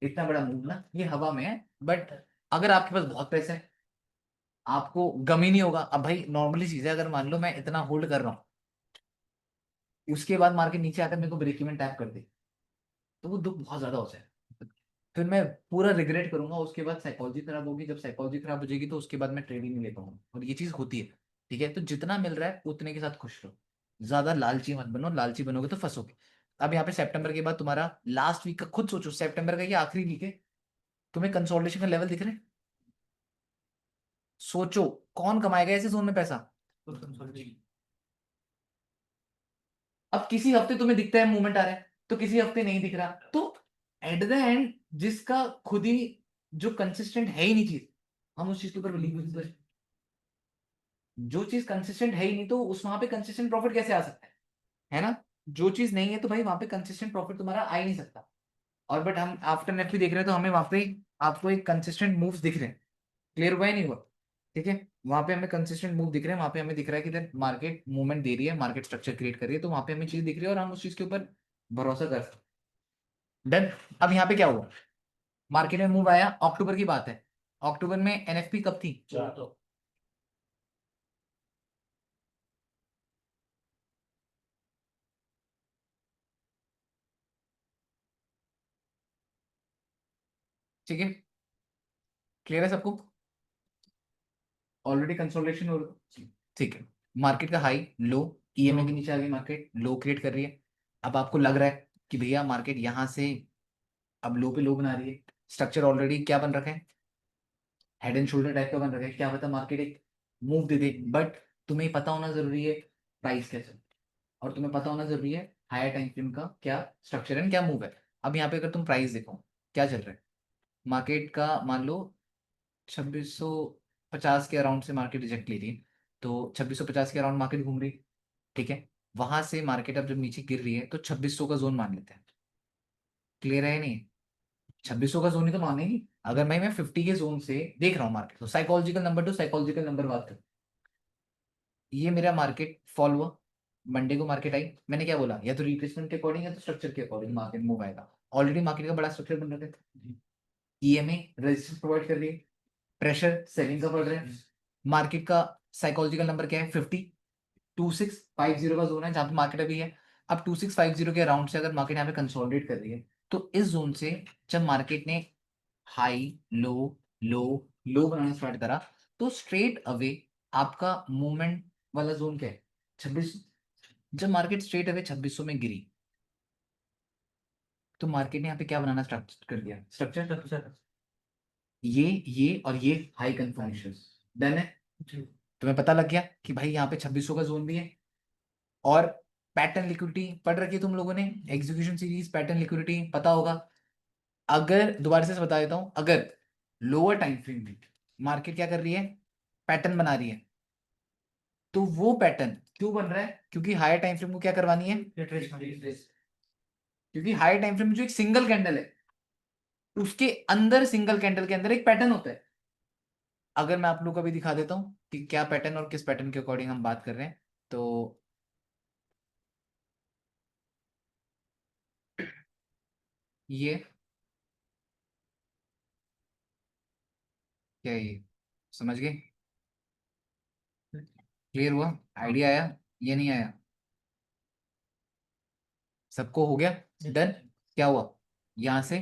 इतना बड़ा मूव ना, ये हवा में है, बट अगर आपके पास बहुत पैसे है आपको गम ही नहीं होगा। अब भाई नॉर्मली चीज है, अगर मान लो मैं इतना होल्ड कर रहा हूँ, उसके बाद मार्केट नीचे आकर मेरे को ब्रेक इवन टैप कर दे, तो वो दुख बहुत ज्यादा हो जाए, फिर मैं पूरा रिग्रेट करूंगा, उसके बाद साइकोलॉजी खराब होगी, जब साइकोलॉजी खराब हो जाएगी तो उसके बाद मैं ट्रेडिंग नहीं ले पाऊंगा, और ये चीज होती है। ठीक है, तो जितना मिल रहा है उतने के साथ खुश रहो, ज्यादा लालची मत बनो, लालची बनोगे तो फंसोगे। अब यहाँ पे सितंबर के बाद तुम्हारा लास्ट वीक का खुद सोचो, सितंबर का ये आखिरी वीक है, तुम्हें कंसोलिडेशन का लेवल दिख रहे हैं, सोचो कौन कमाएगा ऐसे जोन में पैसा। अब किसी हफ्ते तुम्हें दिखता है मूवमेंट आ रहा है, तो किसी हफ्ते नहीं दिख रहा, तो एट द एंड जिसका खुद ही जो कंसिस्टेंट है ही नहीं चीज, हम उस चीज के ऊपर बिलीव नहीं करते। जो चीज कंसिस्टेंट है ही नहीं तो उस वहां पे कंसिस्टेंट प्रॉफिट कैसे आ सकता है ना। जो चीज नहीं है तो भाई वहां पे कंसिस्टेंट प्रॉफिट तुम्हारा आ ही नहीं सकता। और बट हम आफ्टर नेफ्टी देख रहे हैं तो हमें वहां पे आपको एक कंसिस्टेंट मूव्स दिख रहे हैं, क्लियर हुआ ही नहीं हुआ, ठीक है। वहां पे हमें कंसिस्टेंट मूव दिख रहे हैं, वहां पे हमें दिख रहा है कि मार्केट मूवमेंट दे रही है, मार्केट स्ट्रक्चर क्रिएट कर रही है, तो वहां पे हमें चीज दिख रही है और हम उस चीज के ऊपर भरोसा कर सकते हैं। डन। अब यहाँ पे क्या हुआ, मार्केट में मूव आया, अक्टूबर की बात है, अक्टूबर में एनएफपी कब थी, ठीक है, क्लियर है सबको, ऑलरेडी कंसोलिडेशन हो रहा है, ठीक है। मार्केट का हाई लो, ईएमए के नीचे आ गई मार्केट, लो क्रिएट कर रही है। अब आपको लग रहा है कि भैया मार्केट यहाँ से अब लो पे लो बना रही है, स्ट्रक्चर ऑलरेडी क्या बन रखा है, हेड एंड शोल्डर टाइप का बन रखा है, क्या पता मार्केट एक मूव दे दे, बट तुम्हें पता होना जरूरी है प्राइस कैसे, और तुम्हें पता होना जरूरी है हायर टाइम फ्रेम का क्या स्ट्रक्चर है क्या मूव है। अब यहाँ पे अगर तुम प्राइस देखो क्या चल रहा है मार्केट का, मान लो 2650 के अराउंड से मार्केट रिजेक्ट ले रही है, तो 2650 के अराउंड मार्केट घूम रही है, ठीक है। वहां से मार्केट अब जब नीचे गिर रही है तो 2600 का जोन मान लेते हैं, क्लियर है नहीं, 2600 का जोन ही तो मानेगी। अगर मैं 50 के जोन से देख रहा हूँ मार्केट, तो psychological number two psychological number बात कर, ये मेरा मार्केट फॉल हुआ, मंडे को मार्केट आई, मैंने क्या बोला, या तो रिट्रेसमेंट के अकॉर्डिंग या तो स्ट्रक्चर के अकॉर्डिंग मार्केट मूव आएगा। ऑलरेडी मार्केट का बड़ा स्ट्रक्चर बन रहा है, ईएमए रेजिस्टेंस प्रोवाइड कर रही है, प्रेशर सेलिंग का पड़ रहा है, मार्केट का साइकोलॉजिकल नंबर क्या है 50, 2650 का जोन है जहां पे मार्केट अभी है। अब 2650 के अराउंड से अगर मार्केट यहाँ पे कंसोलिडेट कर रही है, तो इस जोन से जब मार्केट ने हाई लो लो लो बनाना स्टार्ट करा, तो स्ट्रेट अवे आपका मूवमेंट वाला जोन क्या है 26। जब मार्केट स्ट्रेट अवे 2600 में गिरी, तो मार्केट ने यहाँ पे क्या बनाना स्टार्ट कर दिया, स्ट्रक्चर, ये और ये हाई कंफर्मेशन डन है। तुम्हें पता लग गया कि भाई यहाँ पे 2600 का जोन भी है, और पैटर्न लिक्विडिटी पढ़ रखी है तुम लोगों ने, एग्जीक्यूशन सीरीज पैटर्न लिक्विडिटी पता होगा। अगर दोबारा से बता देता हूं, अगर लोअर टाइम फ्रेम में मार्केट क्या कर रही है, पैटर्न बना रही है, तो वो पैटर्न क्यों बन रहा है, क्योंकि हायर टाइम फ्रेम को क्या करवानी है, क्योंकि हायर टाइम फ्रेम में जो एक सिंगल कैंडल है उसके अंदर, सिंगल कैंडल के अंदर एक पैटर्न होता है। अगर मैं आप लोग को अभी दिखा देता हूं कि क्या पैटर्न और किस पैटर्न के अकॉर्डिंग हम बात कर रहे हैं, तो ये क्या है, ये समझ गए, क्लियर हुआ, आइडिया आया, ये नहीं आया, सबको हो गया डन। क्या हुआ यहां से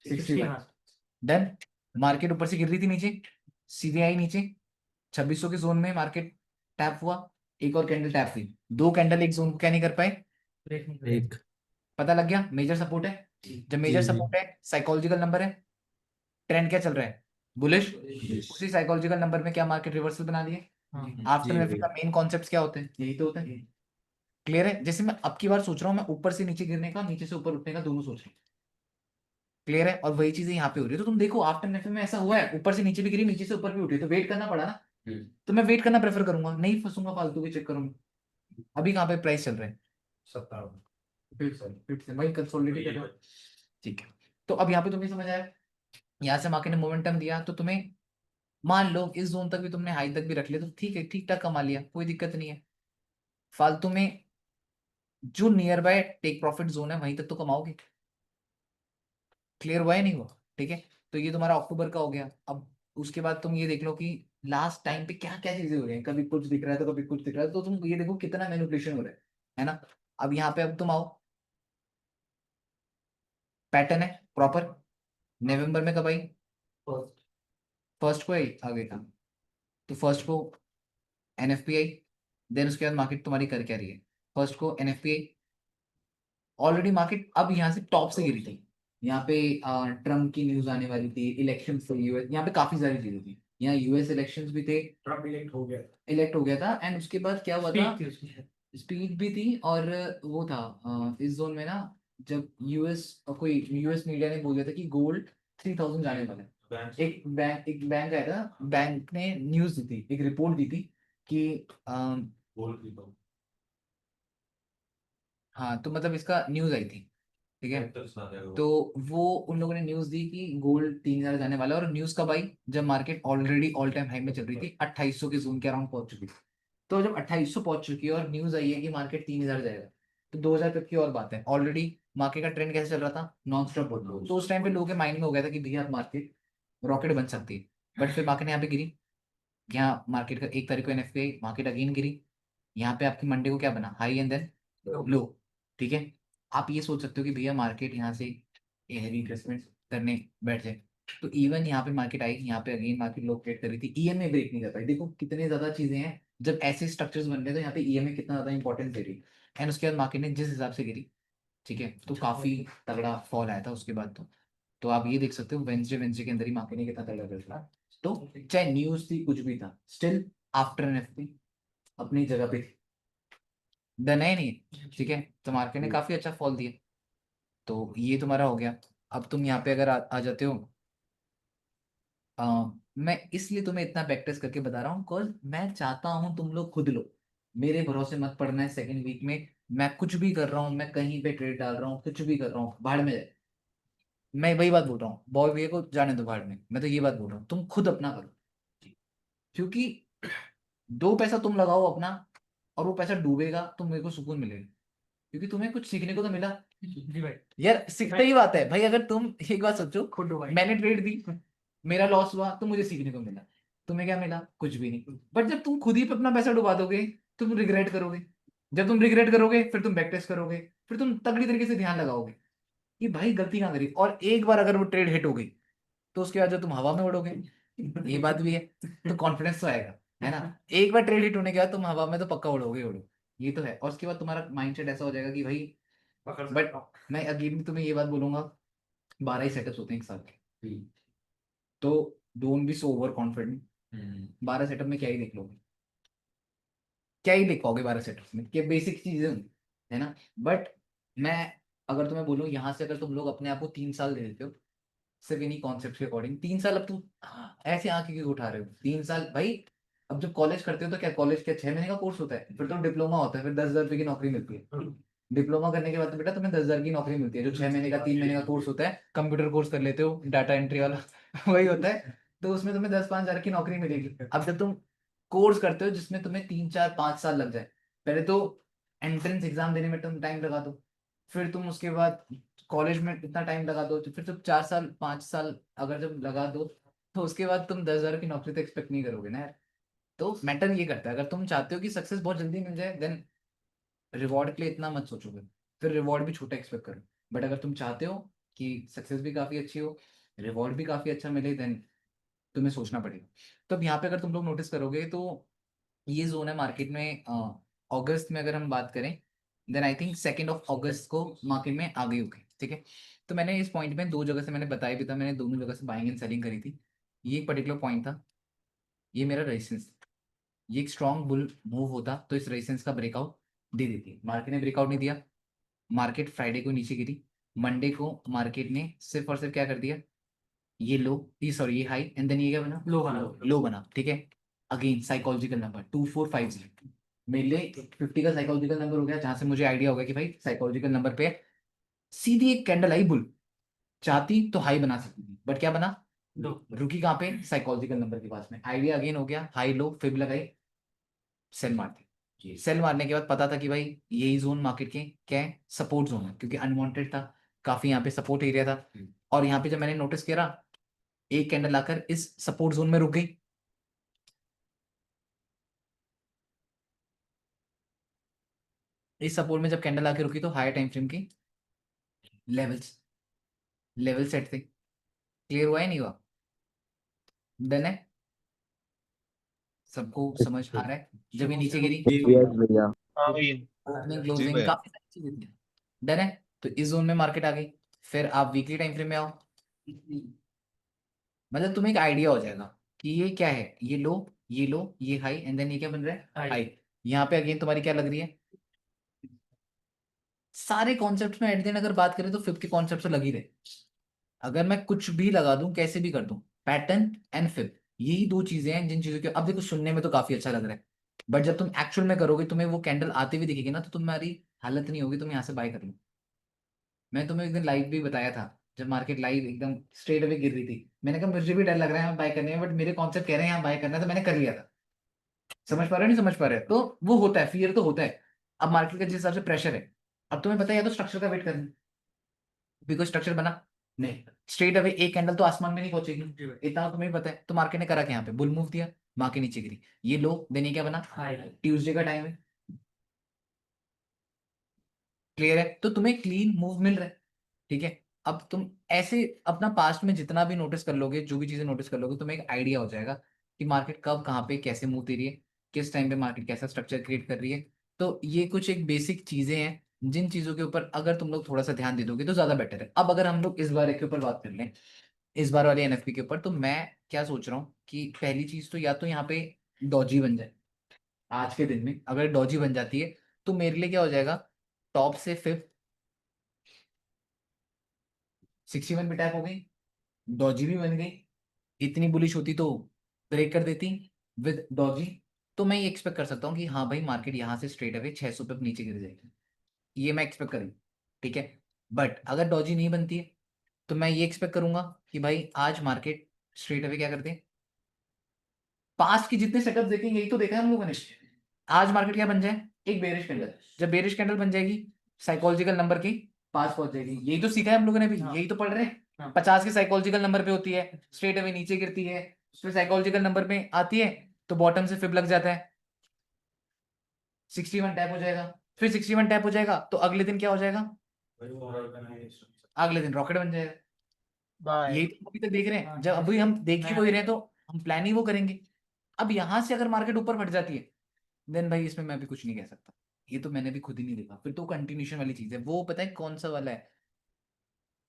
61 डन, मार्केट ऊपर से गिर रही थी नीचे, सीधे आई नीचे 2600 के जोन में मार्केट टैप हुआ, एक और कैंडल टैप हुई, दो कैंडल एक जोन को क्या नहीं कर पाए, एक पता लग गया मेजर सपोर्ट है। जब मेजर सपोर्ट है साइकोलॉजिकल नंबर है, ट्रेंड क्या चल रहा है, बुलिश, उसी साइकोलॉजिकल नंबर में क्या मार्केट रिवर्सल बना दिए। आफ्टर जी एफए का भैया। मेन कॉन्सेप्ट क्या होते हैं, यही तो होता है, क्लियर है। जैसे मैं अब की बार सोच रहा हूँ, मैं ऊपर से नीचे गिरने का नीचे से ऊपर उठने का दोनों सोच रहा हूँ, क्लियर है, और वही चीजें यहाँ पे हो रही है। तो तुम देखो आफ्टर एफए में ऐसा हुआ है, ऊपर से नीचे भी गिरी नीचे से ऊपर भी उठी, तो वेट करना पड़ा ना, तो मैं वेट करना प्रेफर करूंगा, नहीं फंसूंगा फालतू के चक्करों में। अभी कहाँ पे प्राइस चल रहा है, 17, फिर से वही कंसोलिडेट कर रहा है, ठीक है। तो अब यहाँ पे तुम्हें समझ आया, यहाँ से मार्केट ने मोमेंटम दिया, तो तुम्हें मान लो इस जोन तक भी तुमने हाई तक भी रख लिया, तो ठीक है, ठीक ठाक कमा लिया, कोई दिक्कत नहीं है। फालतू में जो nearby take profit zone है वहीं तक तो कमाओगे, क्लियर हुआ है नहीं हुआ, ठीक है। तो ये तुम्हारा अक्टूबर का हो गया। अब उसके बाद तुम ये देख लो कि लास्ट टाइम पे क्या क्या चीजें हो रही हैं, कभी कुछ दिख रहा है तो कभी कुछ दिख रहा है, तो तुम ये देखो कितना मैनिपुलेशन हो रहा है ना। अब यहाँ पे अब तुम आओ, पैटर्न है प्रॉपर, नवंबर में कब आई, फर्स्ट को आई आगे का, तो फर्स्ट को एनएफपी आई, देन उसके बाद मार्केट तुम्हारी कर क्या रही है, फर्स्ट को एनएफपी आई, ऑलरेडी मार्केट अब यहाँ से टॉप से गिरी थी, यहाँ पे ट्रम्प की न्यूज आने वाली थी, इलेक्शन थे यूएस, यहाँ पे काफी सारी चीजें थी, यहाँ यूएस इलेक्शंस भी थे, ट्रम्प इलेक्ट हो गया था, एंड उसके बाद क्या हुआ था, स्पीच भी थी, और वो था इस जोन में ना, जब यूएस कोई यूएस मीडिया ने बोल दिया था कि गोल्ड 3000 जाने वाला है, एक बैंक आया था, बैंक ने न्यूज दी थी, एक रिपोर्ट दी थी कि हाँ, तो मतलब इसका न्यूज आई थी, ठीक है। तो वो उन लोगों ने न्यूज दी कि गोल्ड 3000 जाने वाला है, और न्यूज कब आई, जब market already all time high में चल रही थी, 2800 के जोन के अराउंड पहुंच चुकी थी। तो जब 2800 पहुंच चुकी है और न्यूज आई है कि मार्केट 3000 जाएगा, तो 2000 तक की और बात है, ऑलरेडी मार्केट का ट्रेंड कैसे चल रहा था, नॉन स्टॉप, तो उस टाइम पे लोगों के माइंड में हो गया था कि भैया मार्केट रॉकेट बन सकती है। बट फिर मार्केट यहाँ पे गिरी, यहाँ मार्केट का 1 तारीख को एनएफपी आई, मार्केट अगेन गिरी, यहाँ पे आपकी मंडे को क्या बना, हाई एंड देन लो, ठीक है। आप ये सोच सकते हो कि भैया मार्केट यहाँ से रिट्रेसमेंट करने बैठ जाए, तो इवन यहाँ पे मार्केट आई, यहाँ पे अगेन मार्केट लो ट्रेड कर रही थी, ईएमए ब्रेक नहीं कर पाई, देखो कितने ज्यादा चीजें हैं, जब ऐसे स्ट्रक्चर्स बन रहे हैं तो यहाँ पे ईएमए कितना ज्यादा इंपॉर्टेंस दे रही है। एंड उसके बाद मार्केट ने जिस हिसाब से गिरी, ठीक है, तो काफी तगड़ा फॉल आया था उसके बाद। तो आप ये देख सकते हो वेंसडे वेंसडे के अंदर ही मार्केट ने कितना तगड़ा गिरा। तो चाहे न्यूज थी कुछ भी था, स्टिल आफ्टर एनएफपी अपनी जगह पे थी, डन है नहीं, ठीक है। तो मार्केट ने काफी अच्छा फॉल दिया। तो ये तुम्हारा हो गया। अब तुम यहाँ पे अगर आ जाते हो, मैं इसलिए तुम्हें इतना प्रैक्टिस करके बता रहा हूँ बिकॉज मैं चाहता हूँ तुम लोग खुद लो, मेरे भरोसे मत पड़ना है सेकंड वीक में। मैं कुछ भी कर रहा हूँ, मैं कहीं पे ट्रेड डाल रहा हूँ, कुछ भी कर रहा हूँ, भाड़ में जाए। मैं वही बात बोल रहा हूँ, बॉय भैया को जाने दो भाड़ में, मैं तो ये बात बोल रहा हूँ तुम खुद अपना करो। क्योंकि दो पैसा तुम लगाओ अपना, और वो पैसा डूबेगा तो मेरे को सुकून मिलेगा, क्योंकि तुम्हें कुछ सीखने को तो मिला। जी भाई। यार सीखते ही बात है भाई, अगर तुम एक बात सोचो, खुद हो भाई। मैंने ट्रेड दी, मेरा लॉस हुआ तो मुझे सीखने को मिला। तुम्हें क्या मिला? कुछ भी नहीं। बट जब तुम खुद ही पे अपना पैसा डुबा दोगे, तुम रिग्रेट करोगे। जब तुम रिग्रेट करोगे फिर तुम बैक टेस्ट करोगे, फिर तुम तगड़ी तरीके से ध्यान लगाओगे कि भाई गलती कहाँ करी। और एक बार अगर वो ट्रेड हिट हो गई तो उसके बाद जब तुम हवा में उड़ोगे, ये बात भी है, तो कॉन्फिडेंस तो आएगा, है ना। एक बार ट्रेड हिट होने के बाद तुम हवा में तो पक्का उड़ोगे ही उड़ो, ये तो है। और उसके बाद तुम्हारा माइंडसेट ऐसा हो जाएगा कि भाई, बट मैं अगेन तुम्हें ये बात बोलूंगा, 12 ही सेटअप्स होते हैं एक साथ के, तो don't be so over confident. 12 setup में क्या ही देख लोगे, क्या ही देख पाओगे 12 सेटअप में, क्या बेसिक चीजें होंगी, है ना। बट मैं अगर तुम्हें बोलूँ यहाँ से, अगर तुम लोग अपने आप को 3 साल दे देते हो सिर्फ इन्हीं कॉन्सेप्ट के अकॉर्डिंग, 3 साल, अब तुम ऐसे आंखें क्यों उठा रहे हो 3 साल भाई। अब जब कॉलेज करते हो तो क्या कॉलेज क्या 6 महीने का कोर्स होता है? फिर तो डिप्लोमा होता है, फिर 10,000 रुपये की नौकरी मिलती है। डिप्लोमा करने के बाद तो बेटा तुम्हें 10,000 की नौकरी मिलती है। जो 6 महीने का 3 महीने का कोर्स होता है, कंप्यूटर कोर्स कर लेते हो, डाटा एंट्री वाला वही होता है। तो उसमें तुम्हें 10-5 हजार की नौकरी मिलेगी। अब जब तुम कोर्स करते हो जिसमें तुम्हें 3-4-5 साल लग जाए, पहले तो एंट्रेंस एग्जाम देने में तुम टाइम लगा दो, फिर तुम उसके बाद कॉलेज में इतना टाइम लगा दो, तो फिर तुम 4 साल 5 साल अगर जब लगा दो, तो उसके बाद तुम 10,000 की नौकरी तो एक्सपेक्ट नहीं करोगे ना यार। तो मैटर ये करता है, अगर तुम चाहते हो कि सक्सेस बहुत जल्दी मिल जाए, देन रिवॉर्ड के लिए इतना मत सोचोगे, फिर रिवॉर्ड भी छोटा एक्सपेक्ट करो। बट अगर तुम चाहते हो कि सक्सेस भी काफी अच्छी हो, रिवॉर्ड भी काफी अच्छा मिले, देन तुम्हें सोचना पड़ेगा। तो अब यहाँ पे अगर तुम लोग नोटिस करोगे तो ये जोन है मार्केट में। अगस्त में अगर हम बात करें, देन आई थिंक 2 अगस्त को मार्केट में आ गई होगी, ठीक है। तो मैंने इस पॉइंट में 2 जगह से मैंने बताया भी था, मैंने दोनों जगह से बाइंग एंड सेलिंग करी थी। ये एक पर्टिकुलर पॉइंट था, ये मेरा रेजिस्टेंस, ये एक स्ट्रॉन्ग बुल मूव होता तो इस रेजिस्टेंस का ब्रेकआउट दे देती। मार्केट ने ब्रेकआउट नहीं दिया, मार्केट फ्राइडे को नीचे गिरी, मंडे को मार्केट ने सिर्फ और सिर्फ क्या कर दिया, ये लो, ये सॉरी ये हाई, एंड देन ये क्या बना, लो बना, ठीक है। अगेन साइकोलॉजिकल नंबर 2450 मेरे लिए 50 का साइकोलॉजिकल नंबर हो गया, जहां से मुझे आइडिया हो गया कि भाई साइकोलॉजिकल नंबर पे सीधी एक कैंडल आई बुल, चाहती तो हाई बना सकती थी, बट क्या बना, रुकी कहाँ पे, साइकोलॉजिकल नंबर के पास में। आइडिया अगेन हो गया, हाई लो फिब लगाई, सेल मार दी। सेल मारने के बाद पता था कि भाई यही जोन मार्केट के क्या है, सपोर्ट जोन है, क्योंकि अनवांटेड था, काफी यहाँ पे सपोर्ट एरिया था। और यहाँ पे जब मैंने नोटिस किया, एक कैंडल आकर इस सपोर्ट जोन में रुक गई, इस सपोर्ट में जब कैंडल आके रुकी तो हायर टाइम फ्रेम की लेवल्स लेवल सेट थे। क्लियर हुआ है नहीं हुआ? डन है? सबको समझ आ रहा है? जब ये नीचे गिरी, यस भैया। हाँ भाई। ओपनिंग जी क्लोजिंग भैया। काफी सारी चीजें थी। डन है? तो इस जोन में मार्केट आ गई। फिर आप वीकली टाइम फ्रेम में आओ, मतलब तुम्हें एक आइडिया हो जाएगा कि ये क्या है, ये लो, ये लो, ये हाई, एंड देन ये क्या बन रहा है, हाई। यहाँ पे अगेन तुम्हारी क्या लग रही है, सारे कॉन्सेप्ट में एट दिन अगर बात करें तो फिफ्थ के कॉन्सेप्ट से लग ही रहे। अगर मैं कुछ भी लगा दूं, कैसे भी कर दूं, पैटर्न एंड फिफ्थ, यही 2 चीजें हैं जिन चीजों के, अब देखो सुनने में तो काफी अच्छा लग रहा है, बट जब तुम एक्चुअल में करोगे, तुम्हें वो कैंडल आते हुए दिखेगी ना, तो तुम्हारी हालत नहीं होगी, तुम यहाँ से बाय कर लो। मैं तुम्हें एक दिन लाइव भी बताया था, जब मार्केट लाइव एकदम स्ट्रेट अवे गिर रही थी, मैंने कहा मुझे भी डर लग रहा है बाय करने में, बट मेरे कॉन्सेप्ट कह रहे हैं यहाँ बाय करना है, तो मैंने कर लिया था। समझ पा रहे हो नहीं समझ पा रहे हो? तो वो होता है, फियर तो होता है। अब मार्केट का जिस हिसाब से प्रेशर है, अब तुम्हें पता है या तो स्ट्रक्चर का वेट करना, बिकॉज स्ट्रक्चर बना नहीं, स्ट्रेट अवे एक कैंडल तो आसमान में नहीं पहुंचेगी, इतना तुम्हें पता है। तो मार्केट ने करा क्या, यहाँ पे बुल मूव दिया, मार्केट नीचे गिरी, ये लो, देन ये क्या बना, ट्यूसडे का टाइम है। क्लियर है? तो तुम्हें क्लीन मूव मिल रहा है, ठीक है। अब तुम ऐसे अपना पास्ट में जितना भी नोटिस कर लोगे, जो भी चीजें नोटिस कर लोगे, तुम्हें एक आइडिया हो जाएगा कि मार्केट कब कहाँ पे कैसे मूव दे रही है, किस टाइम पे मार्केट कैसा स्ट्रक्चर क्रिएट कर रही है, तो ये कुछ एक बेसिक चीजें हैं जिन चीजों के ऊपर अगर तुम लोग थोड़ा सा ध्यान दे दोगे तो ज्यादा बेटर है। अब अगर हम लोग इस बार के ऊपर बात कर लें, इस बार वाले एनएफपी के ऊपर, तो मैं क्या सोच रहा हूँ कि पहली चीज तो या तो यहाँ पे डॉजी बन जाए। आज के दिन में अगर डॉजी बन जाती है तो मेरे लिए क्या हो जाएगा, टॉप से फिफ्थ 61 भी टैप हो गई, डॉजी भी बन गई। इतनी बुलिश होती तो ब्रेक कर देती विद डॉजी। तो मैं ये एक्सपेक्ट कर सकता हूँ कि हाँ भाई मार्केट यहाँ से स्ट्रेट अवे 600 पे नीचे गिर जाएगी, ये मैं एक्सपेक्ट करूँ। ठीक है, बट अगर डॉजी नहीं बनती है तो मैं ये एक्सपेक्ट करूंगा कि भाई आज मार्केट स्ट्रेट अवे क्या करते हैं। पास्ट के जितने सेटअप देखेंगे यही तो देखा है हम लोगों ने। आज मार्केट क्या बन जाए, एक बेरिश कैंडल। जब बेरिश कैंडल बन जाएगी साइकोलॉजिकल नंबर की पास पहुंच जाएगी। यही तो सीखा है हम लोगों ने भी, यही तो पढ़ रहे हैं। 50 के साइकोलॉजिकल नंबर पे होती है, स्ट्रेट अवे नीचे गिरती है, फिर साइकोलॉजिकल नंबर पे आती है तो बॉटम से फिब लग जाता है, 61 टैप हो जाएगा। फिर 61 टैप हो जाएगा तो अगले दिन क्या हो जाएगा, अगले दिन रॉकेट बन जाएगा। बाय। यही तो अभी तक देख रहे हैं। जब अभी हम देख ही वही रहे हैं तो हम प्लान ही वो करेंगे। अब यहां से अगर मार्केट ऊपर फट जाती है देन भाई इसमें मैं भी कुछ नहीं कह सकता। ये तो मैंने भी खुद ही नहीं देखा। फिर तो कंटिन्यूशन वाली चीज है वो, पता है कौन सा वाला है।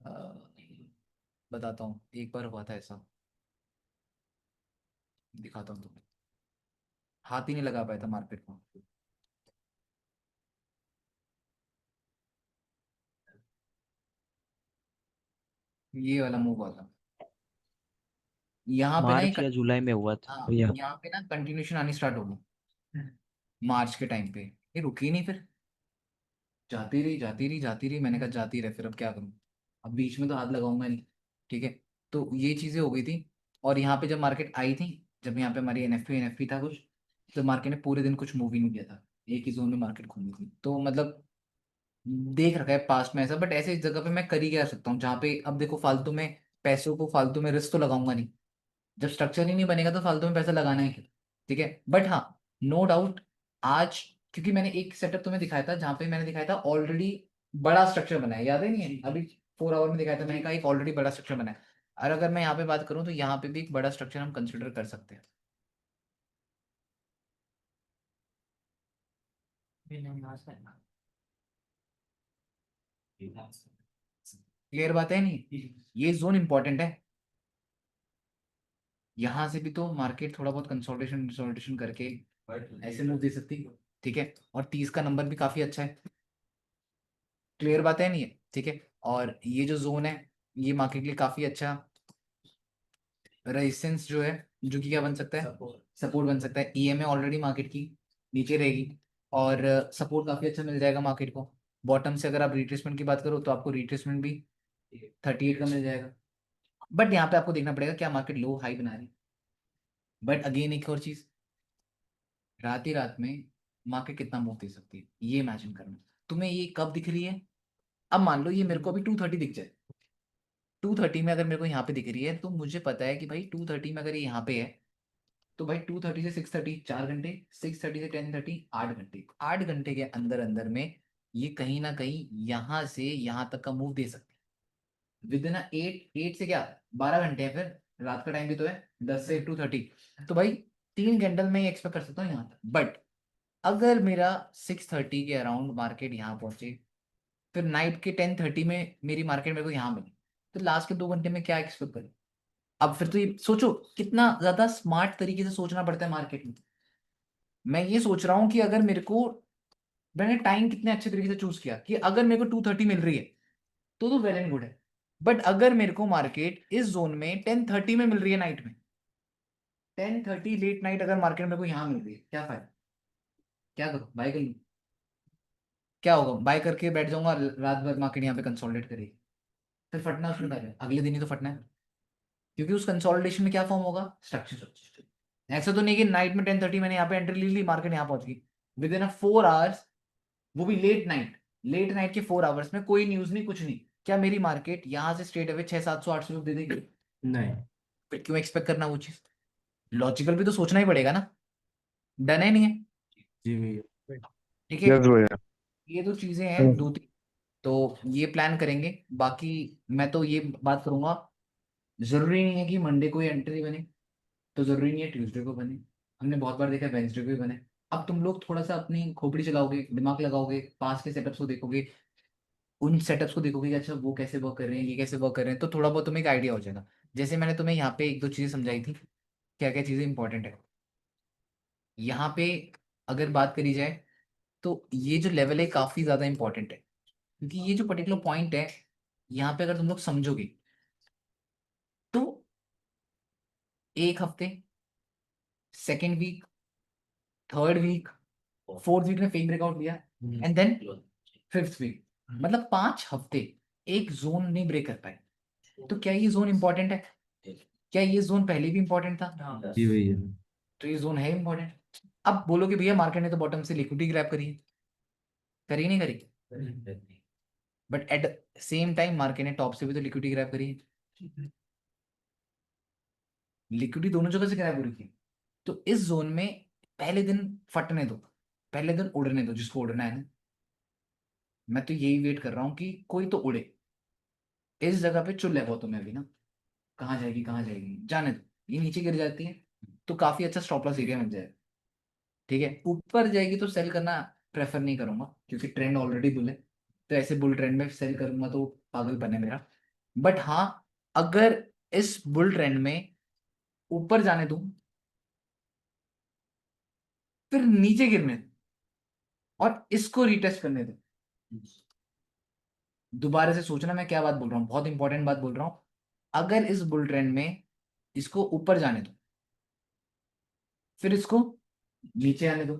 अ, बताता हूँ, एक बार हुआ था ऐसा, दिखाता हूँ तुम्हें। हाथ ही नहीं लगा पाया था मार्केट को। ये वाला मूव हुआ था यहाँ पे ना मार्च या जुलाई में हुआ था हाँ भैया। यहाँ पे ना कंटिन्यूशन आनी स्टार्ट हो गई मार्च के टाइम पे। ये रुकी नहीं, फिर जाती रही जाती रही जाती रही। मैंने कहा जाती रहे, फिर अब क्या करूँ, अब बीच में तो हाथ लगाऊंगा नहीं। ठीक है, तो ये चीजें हो गई थी। और यहाँ पे जब मार्केट आई थी, जब यहाँ पे हमारी एनएफपी एनएफपी था कुछ, तो मार्केट ने पूरे दिन कुछ मूव ही नहीं किया था, एक ही जोन में मार्केट घूमी थी। तो मतलब देख रखा है पास्ट में ऐसा। बट ऐसे इस जगह पे मैं कर ही क्या सकता हूँ जहाँ पे अब देखो फालतू में पैसों को फालतू में रिस्क तो लगाऊंगा नहीं। जब स्ट्रक्चर ही नहीं बनेगा तो फालतू में पैसा लगाना है क्या। ठीक है, बट हाँ नो डाउट आज, क्योंकि मैंने एक सेटअप तुम्हें दिखाया था जहाँ पे मैंने दिखाया था ऑलरेडी बड़ा स्ट्रक्चर बना है, याद है नहीं है अभी 4 आवर में दिखाया था मैंने कहा एक ऑलरेडी बड़ा स्ट्रक्चर बना है। और अगर मैं यहाँ पे बात करूँ तो यहाँ पे भी एक बड़ा स्ट्रक्चर हम कंसिडर कर सकते हैं। क्लियर बात है नहीं, ये जोन इंपॉर्टेंट है। यहाँ से भी तो मार्केट थोड़ा बहुत कंसोलिडेशन कंसोलिडेशन करके ऐसे मूव दे सकती है। ठीक है, और 30 का नंबर भी काफी अच्छा है। क्लियर बात है नहीं है, ठीक है। और ये जो जोन है ये मार्केट के लिए काफी अच्छा रेजिस्टेंस जो है, जो कि क्या बन सकता है, सपोर्ट बन सकता है। ईएमए ऑलरेडी मार्केट की नीचे रहेगी और सपोर्ट काफी अच्छा मिल जाएगा मार्केट को। बॉटम से अगर आप रिट्रेसमेंट की बात करो तो आपको रिट्रेसमेंट भी 38 का मिल जाएगा। बट यहाँ पे आपको देखना पड़ेगा क्या मार्केट लो हाई बना रही है। बट अगेन एक और चीज, रात ही रात में मार्केट कितना मूव दे सकती है ये इमेजिन करना। तुम्हें ये कब दिख रही है, अब मान लो ये मेरे को अभी 230 दिख जाए। 230 में अगर मेरे को यहाँ पे दिख रही है तो मुझे पता है कि भाई 230 में अगर ये यहाँ पे है तो भाई 230 से 630 4 घंटे, 630 से 1030 8 घंटे, 8 घंटे के अंदर अंदर में ये कहीं ना कहीं यहाँ से यहाँ तक का मूव दे सकती है। विद इन 8 से क्या 12 घंटे हैं, फिर रात का टाइम भी तो है 10 से 230। तो भाई 3 कैंडल में एक्सपेक्ट कर सकता हूँ यहाँ तक। बट अगर मेरा 630 के अराउंड मार्केट यहाँ पहुंचे, फिर नाइट के 10:30 में मेरी मार्केट मेरे को यहाँ मिली, तो लास्ट के 2 घंटे में क्या एक्सपेक्ट करें। अब फिर तो ये सोचो कितना ज्यादा स्मार्ट तरीके से सोचना पड़ता है मार्केट में। मैं ये सोच रहा हूँ कि अगर मेरे को, मैंने टाइम कितने अच्छे तरीके से चूज किया कि अगर मेरे को 230 मिल रही है तो वेल एंड गुड है। बट अगर मेरे को मार्केट इस जोन में 10:30 में मिल रही है नाइट में, 10:30 लेट नाइट अगर मार्केट मेरे को यहाँ मिल रही है, क्या फायदा, क्या करूँ बाय कर लूँ, क्या होगा बाय करके बैठ जाऊंगा रात भर मार्केट यहाँ पे कंसोलिडेट करेगी, फिर फटना उसमें क्या है, अगले दिन ही तो फटना है। क्योंकि उस कंसोलिडेशन में क्या फॉर्म होगा, स्ट्रक्चर। ऐसा तो नहीं कि नाइट में 10:30 मैंने यहाँ पे एंट्री ले ली मार्केट यहाँ पहुंच गई, विद इन 4 आवर्स, वो भी लेट नाइट। लेट नाइट के 4 आवर्स में कोई न्यूज नहीं कुछ नहीं, क्या मेरी मार्केट यहाँ से स्ट्रेट अवे 600 700 800 दे देगी, नहीं। फिर क्यों एक्सपेक्ट करना वो चीज, लॉजिकल भी तो सोचना ही पड़ेगा ना। डन है नहीं है, जी भैया। ठीक है। यस भैया। ये दो चीजें हैं दो तीन, तो ये प्लान करेंगे। बाकी मैं तो ये बात करूंगा, जरूरी नहीं है कि मंडे को ही एंट्री बने, तो जरूरी नहीं है ट्यूसडे को बने। हमने बहुत बार देखा है वेंसडे को भी बने। अब तुम लोग थोड़ा सा अपनी खोपड़ी चलाओगे, दिमाग लगाओगे, पास के सेटअप्स को देखोगे, उन सेटअप्स को देखोगे कि अच्छा वो कैसे वर्क कर रहे हैं, ये कैसे वर्क कर रहे हैं, तो थोड़ा बहुत तुम्हें एक आइडिया हो जाएगा। जैसे मैंने तुम्हें यहाँ पे एक दो चीजें समझाई थी, क्या क्या चीजें इंपॉर्टेंट है यहाँ पे। अगर बात करी जाए तो ये जो लेवल है काफी ज्यादा इंपॉर्टेंट है, क्योंकि ये जो पर्टिकुलर पॉइंट है यहाँ पे अगर तुम लोग समझोगे तो एक हफ्ते, second week, third week, fourth week में फेक ब्रेकआउट लिया, एंड देन फिफ्थ वीक, मतलब 5 हफ्ते एक जोन नहीं ब्रेक कर पाए। तो क्या ये जोन इंपॉर्टेंट है? क्या ये जोन पहले भी इंपॉर्टेंट था? जी भैया। तो ये जोन है इंपॉर्टेंट। अब बोलोगे भैया मार्केट ने तो बॉटम से लिक्विडिटी ग्रैब करी है, करी नहीं करी? But at same time market ने टॉप से भी तो लिक्विडिटी ग्रैब करी है। लिक्विडिटी दोनों जगह से ग्रैब हो रही थी। तो इस जोन में पहले दिन फटने दो, पहले दिन उड़ने दो जिसको उड़ना है ना। मैं तो यही वेट कर रहा हूँ कि कोई तो उड़े। इस जगह पे चुल है तुम्हें अभी ना, कहाँ जाएगी कहाँ जाएगी, जाने दो। ये नीचे गिर जाती है तो काफी अच्छा स्टॉप लॉस एरिया मिल जाएगा। ठीक है, ऊपर जाएगी तो सेल करना प्रेफर नहीं करूंगा, क्योंकि ट्रेंड ऑलरेडी बुल है। तो ऐसे बुल ट्रेंड में सेल करूंगा तो पागलपन है मेरा। बट हाँ, अगर इस बुल ट्रेंड में ऊपर जाने दूं, फिर नीचे गिरने दूं, और इसको रिटेस्ट करने दूं, दोबारा से सोचना मैं क्या बात बोल रहा हूँ, बहुत इंपॉर्टेंट बात बोल रहा हूँ। अगर इस बुल ट्रेंड में इसको ऊपर जाने दो, फिर इसको नीचे आने दो,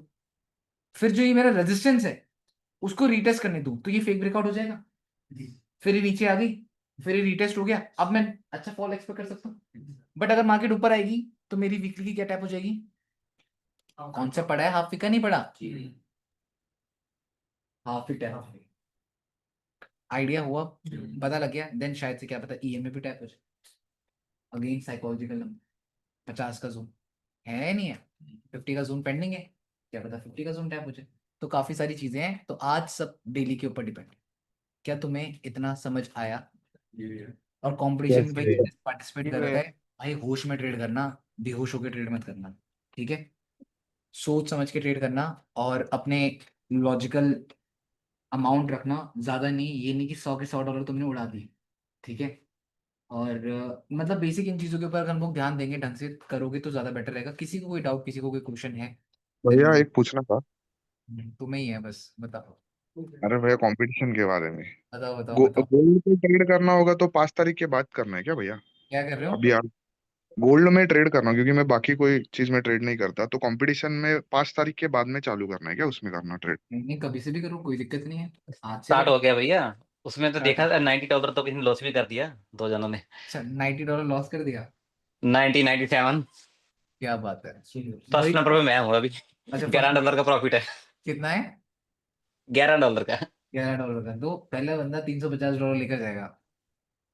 फिर जो ये मेरा रेजिस्टेंस है उसको रिटेस्ट करने दूं, तो ये फेक ब्रेकआउट हो जाएगा। फिर ये नीचे आ गई, फिर ये रिटेस्ट हो गया, अब मैं अच्छा फॉल एक्सपेक्ट कर सकता हूँ। बट अगर मार्केट ऊपर आएगी तो मेरी वीकली की क्या टैप हो जाएगी? कौन सा पड़ा है, हाफ वीक का नहीं पड़ा, हाफ वीक टैप। आइडिया हुआ, पता लग गया, देन शायद से क्या पता ईएमए भी टैप हो जाए। अगेन साइकोलॉजिकल नंबर, 50 का जोन है या नहीं है, 50 का जोन पेंडिंग है, क्या पता 50 का जोन टैप हो जाए। तो काफी सारी चीजें हैं, तो आज सब डेली के ऊपर डिपेंड। क्या तुम्हें इतना समझ आया? और कंपटीशन में यस भाई भैया। पार्टिसिपेट कर रहा है, भाई होश में ट्रेड करना, बेहोश होकर ट्रेड मत करना। ठीक है, सोच समझ के ट्रेड करना, और अपने लॉजिकल अमाउंट रखना, ज्यादा नहीं, ये नहीं कि 100 के 100 डॉलर तुमने उड़ा दिए। ठीक है, और मतलब बेसिक इन चीजों के ऊपर अगर हम लोग ध्यान देंगे, ढंग से करोगे तो ज्यादा बेटर रहेगा। किसी को कोई डाउट, किसी को कोई क्वेश्चन है? भैया एक पूछना था। तुम्हें ही है बस, बताओ अरे भैया कंपटीशन के बारे में। बताओ बताओ बताओ। गोल्ड पे ट्रेड करना होगा तो 5 तारीख के बाद करना है क्या भैया? क्या कर रहे हो? अभी यार गोल्ड में ट्रेड करना, क्योंकि मैं बाकी कोई चीज में ट्रेड नहीं करता, तो कंपटीशन में 5 तारीख के बाद में चालू करना है क्या, उसमें करना ट्रेड? नहीं नहीं, कभी से भी करो, कोई दिक्कत नहीं है, आज से स्टार्ट करो। हो गया भैया। उसमें तो स्टार्ट। देखा $90 तो किसी ने लॉस भी कर दिया, दो जनों ने। अच्छा, $90 लॉस कर दिया? 1997। क्या बात है फर्स्ट भाई। नंबर पे मैं हूँ अभी। अच्छा, ग्यारह फर्स्ट डॉलर का प्रॉफिट है। कितना है? $11 का। $11 का, तो पहला बंदा $350 लेकर जाएगा।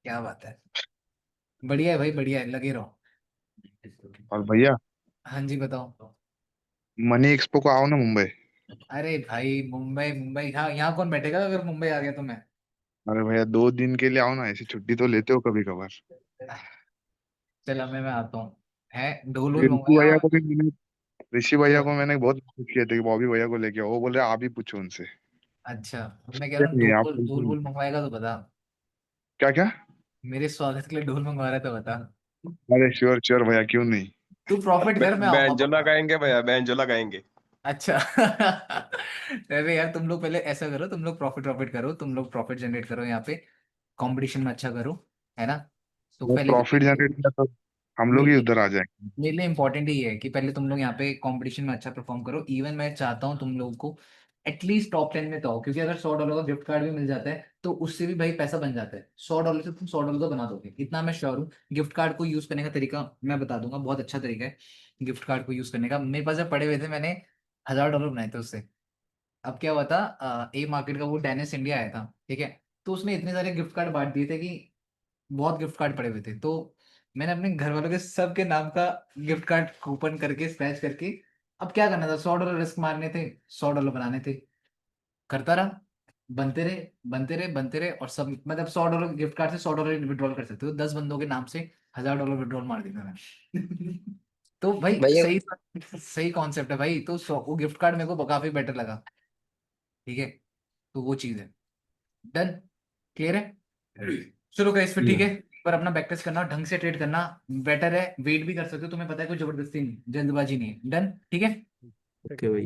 क्या बात है, बढ़िया है भाई, बढ़िया है, लगे रहो। और भैया हाँ जी, बताओ। मनी एक्सपो को आओ ना मुंबई। अरे भाई, मुंबई मुंबई, हाँ यहाँ कौन बैठेगा अगर मुंबई आ गया तो मैं। अरे भैया 2 दिन के लिए आओ ना, ऐसी छुट्टी तो लेते हो कभी कभार। चलो मैं आता हूँ। है ढोल वोल ये ऋषि मंगवाया? भैया को भी मैंने ऋषि भैया क्या? को मैंने बहुत मैसेज किए थे कि बॉबी भैया को लेके आओ, वो बोले आप ही पूछो उनसे। अच्छा, मैं कह क्या रहा हूँ नहीं आप ढोल ढोल बिल्कुल। वोल मंगवाएगा तो बता। क्या क्या? मेरे स्वागत के लिए ढोल मंगवा रहा है तो बता। अरे श्योर श्योर भैया, क्यों नहीं। तू प्रॉफिट कर, मैं आऊंगा बैंजो पक्का। लगाएंगे भैया, बैंजो लगाएंगे। अच्छा अरे यार, तुम लोग पहले ऐसा करो, तुम लोग प्रॉफिट प्रॉफिट करो, तुम लोग प्रॉफिट जनरेट करो यहाँ पे, कंपटीशन में अच्छा करो, है ना? तो वो पहले प्रॉफिट जनरेट किया तो हम लोग ही मेरे उधर आ जाएंगे। मेरे लिए इंपॉर्टेंट ही है कि पहले तुम लोग यहाँ पे कंपटीशन में अच्छा परफॉर्म करो। इवन मैं चाहता हूँ तुम लोगों को एटलीस्ट टॉप 10 में तो आओ, क्योंकि अगर $100 का गिफ्ट कार्ड भी मिल जाता है तो उससे भी भाई पैसा बन जाता है। $100 से तुम $100 तो बना दोगे, इतना मैं श्योर हूँ। गिफ्ट कार्ड को यूज करने का तरीका मैं बता दूंगा, बहुत अच्छा तरीका है गिफ्ट कार्ड को यूज करने का। मेरे पास जब पड़े हुए थे, मैंने $1000 बनाए थे उससे। अब क्या हुआ था, ए मार्केट का वो डेनिस इंडिया आया था, ठीक है, तो उसने इतने सारे गिफ्ट कार्ड बांट दिए थे कि बहुत गिफ्ट कार्ड पड़े हुए थे। तो मैंने अपने घर वालों के सबके नाम का गिफ्ट कार्ड कूपन करके स्क्रैच करके, अब क्या करना था, $100 रिस्क मारने थे, $100 बनाने थे, करता रहा, बनते रहे बनते रहे बनते रहे, और सब मतलब $100 गिफ्ट कार्ड से $100 विड्रॉल कर सकते हो, 10 बंदों के नाम से $1000 विड्रॉल मार देता मैं तो भाई भैया सही सही कॉन्सेप्ट है भाई, तो वो गिफ्ट कार्ड मेरे को काफी बेटर लगा। ठीक है, तो वो चीज है। डन, क्लियर है। चलो गाइस फिर ठीक है, पर अपना बैक टेस्ट करना, ढंग से ट्रेड करना, बेटर है। वेट भी कर सकते हो, तुम्हें पता है कोई जबरदस्ती नहीं, जल्दबाजी नहीं है। डन, ठीक है। ओके भैया।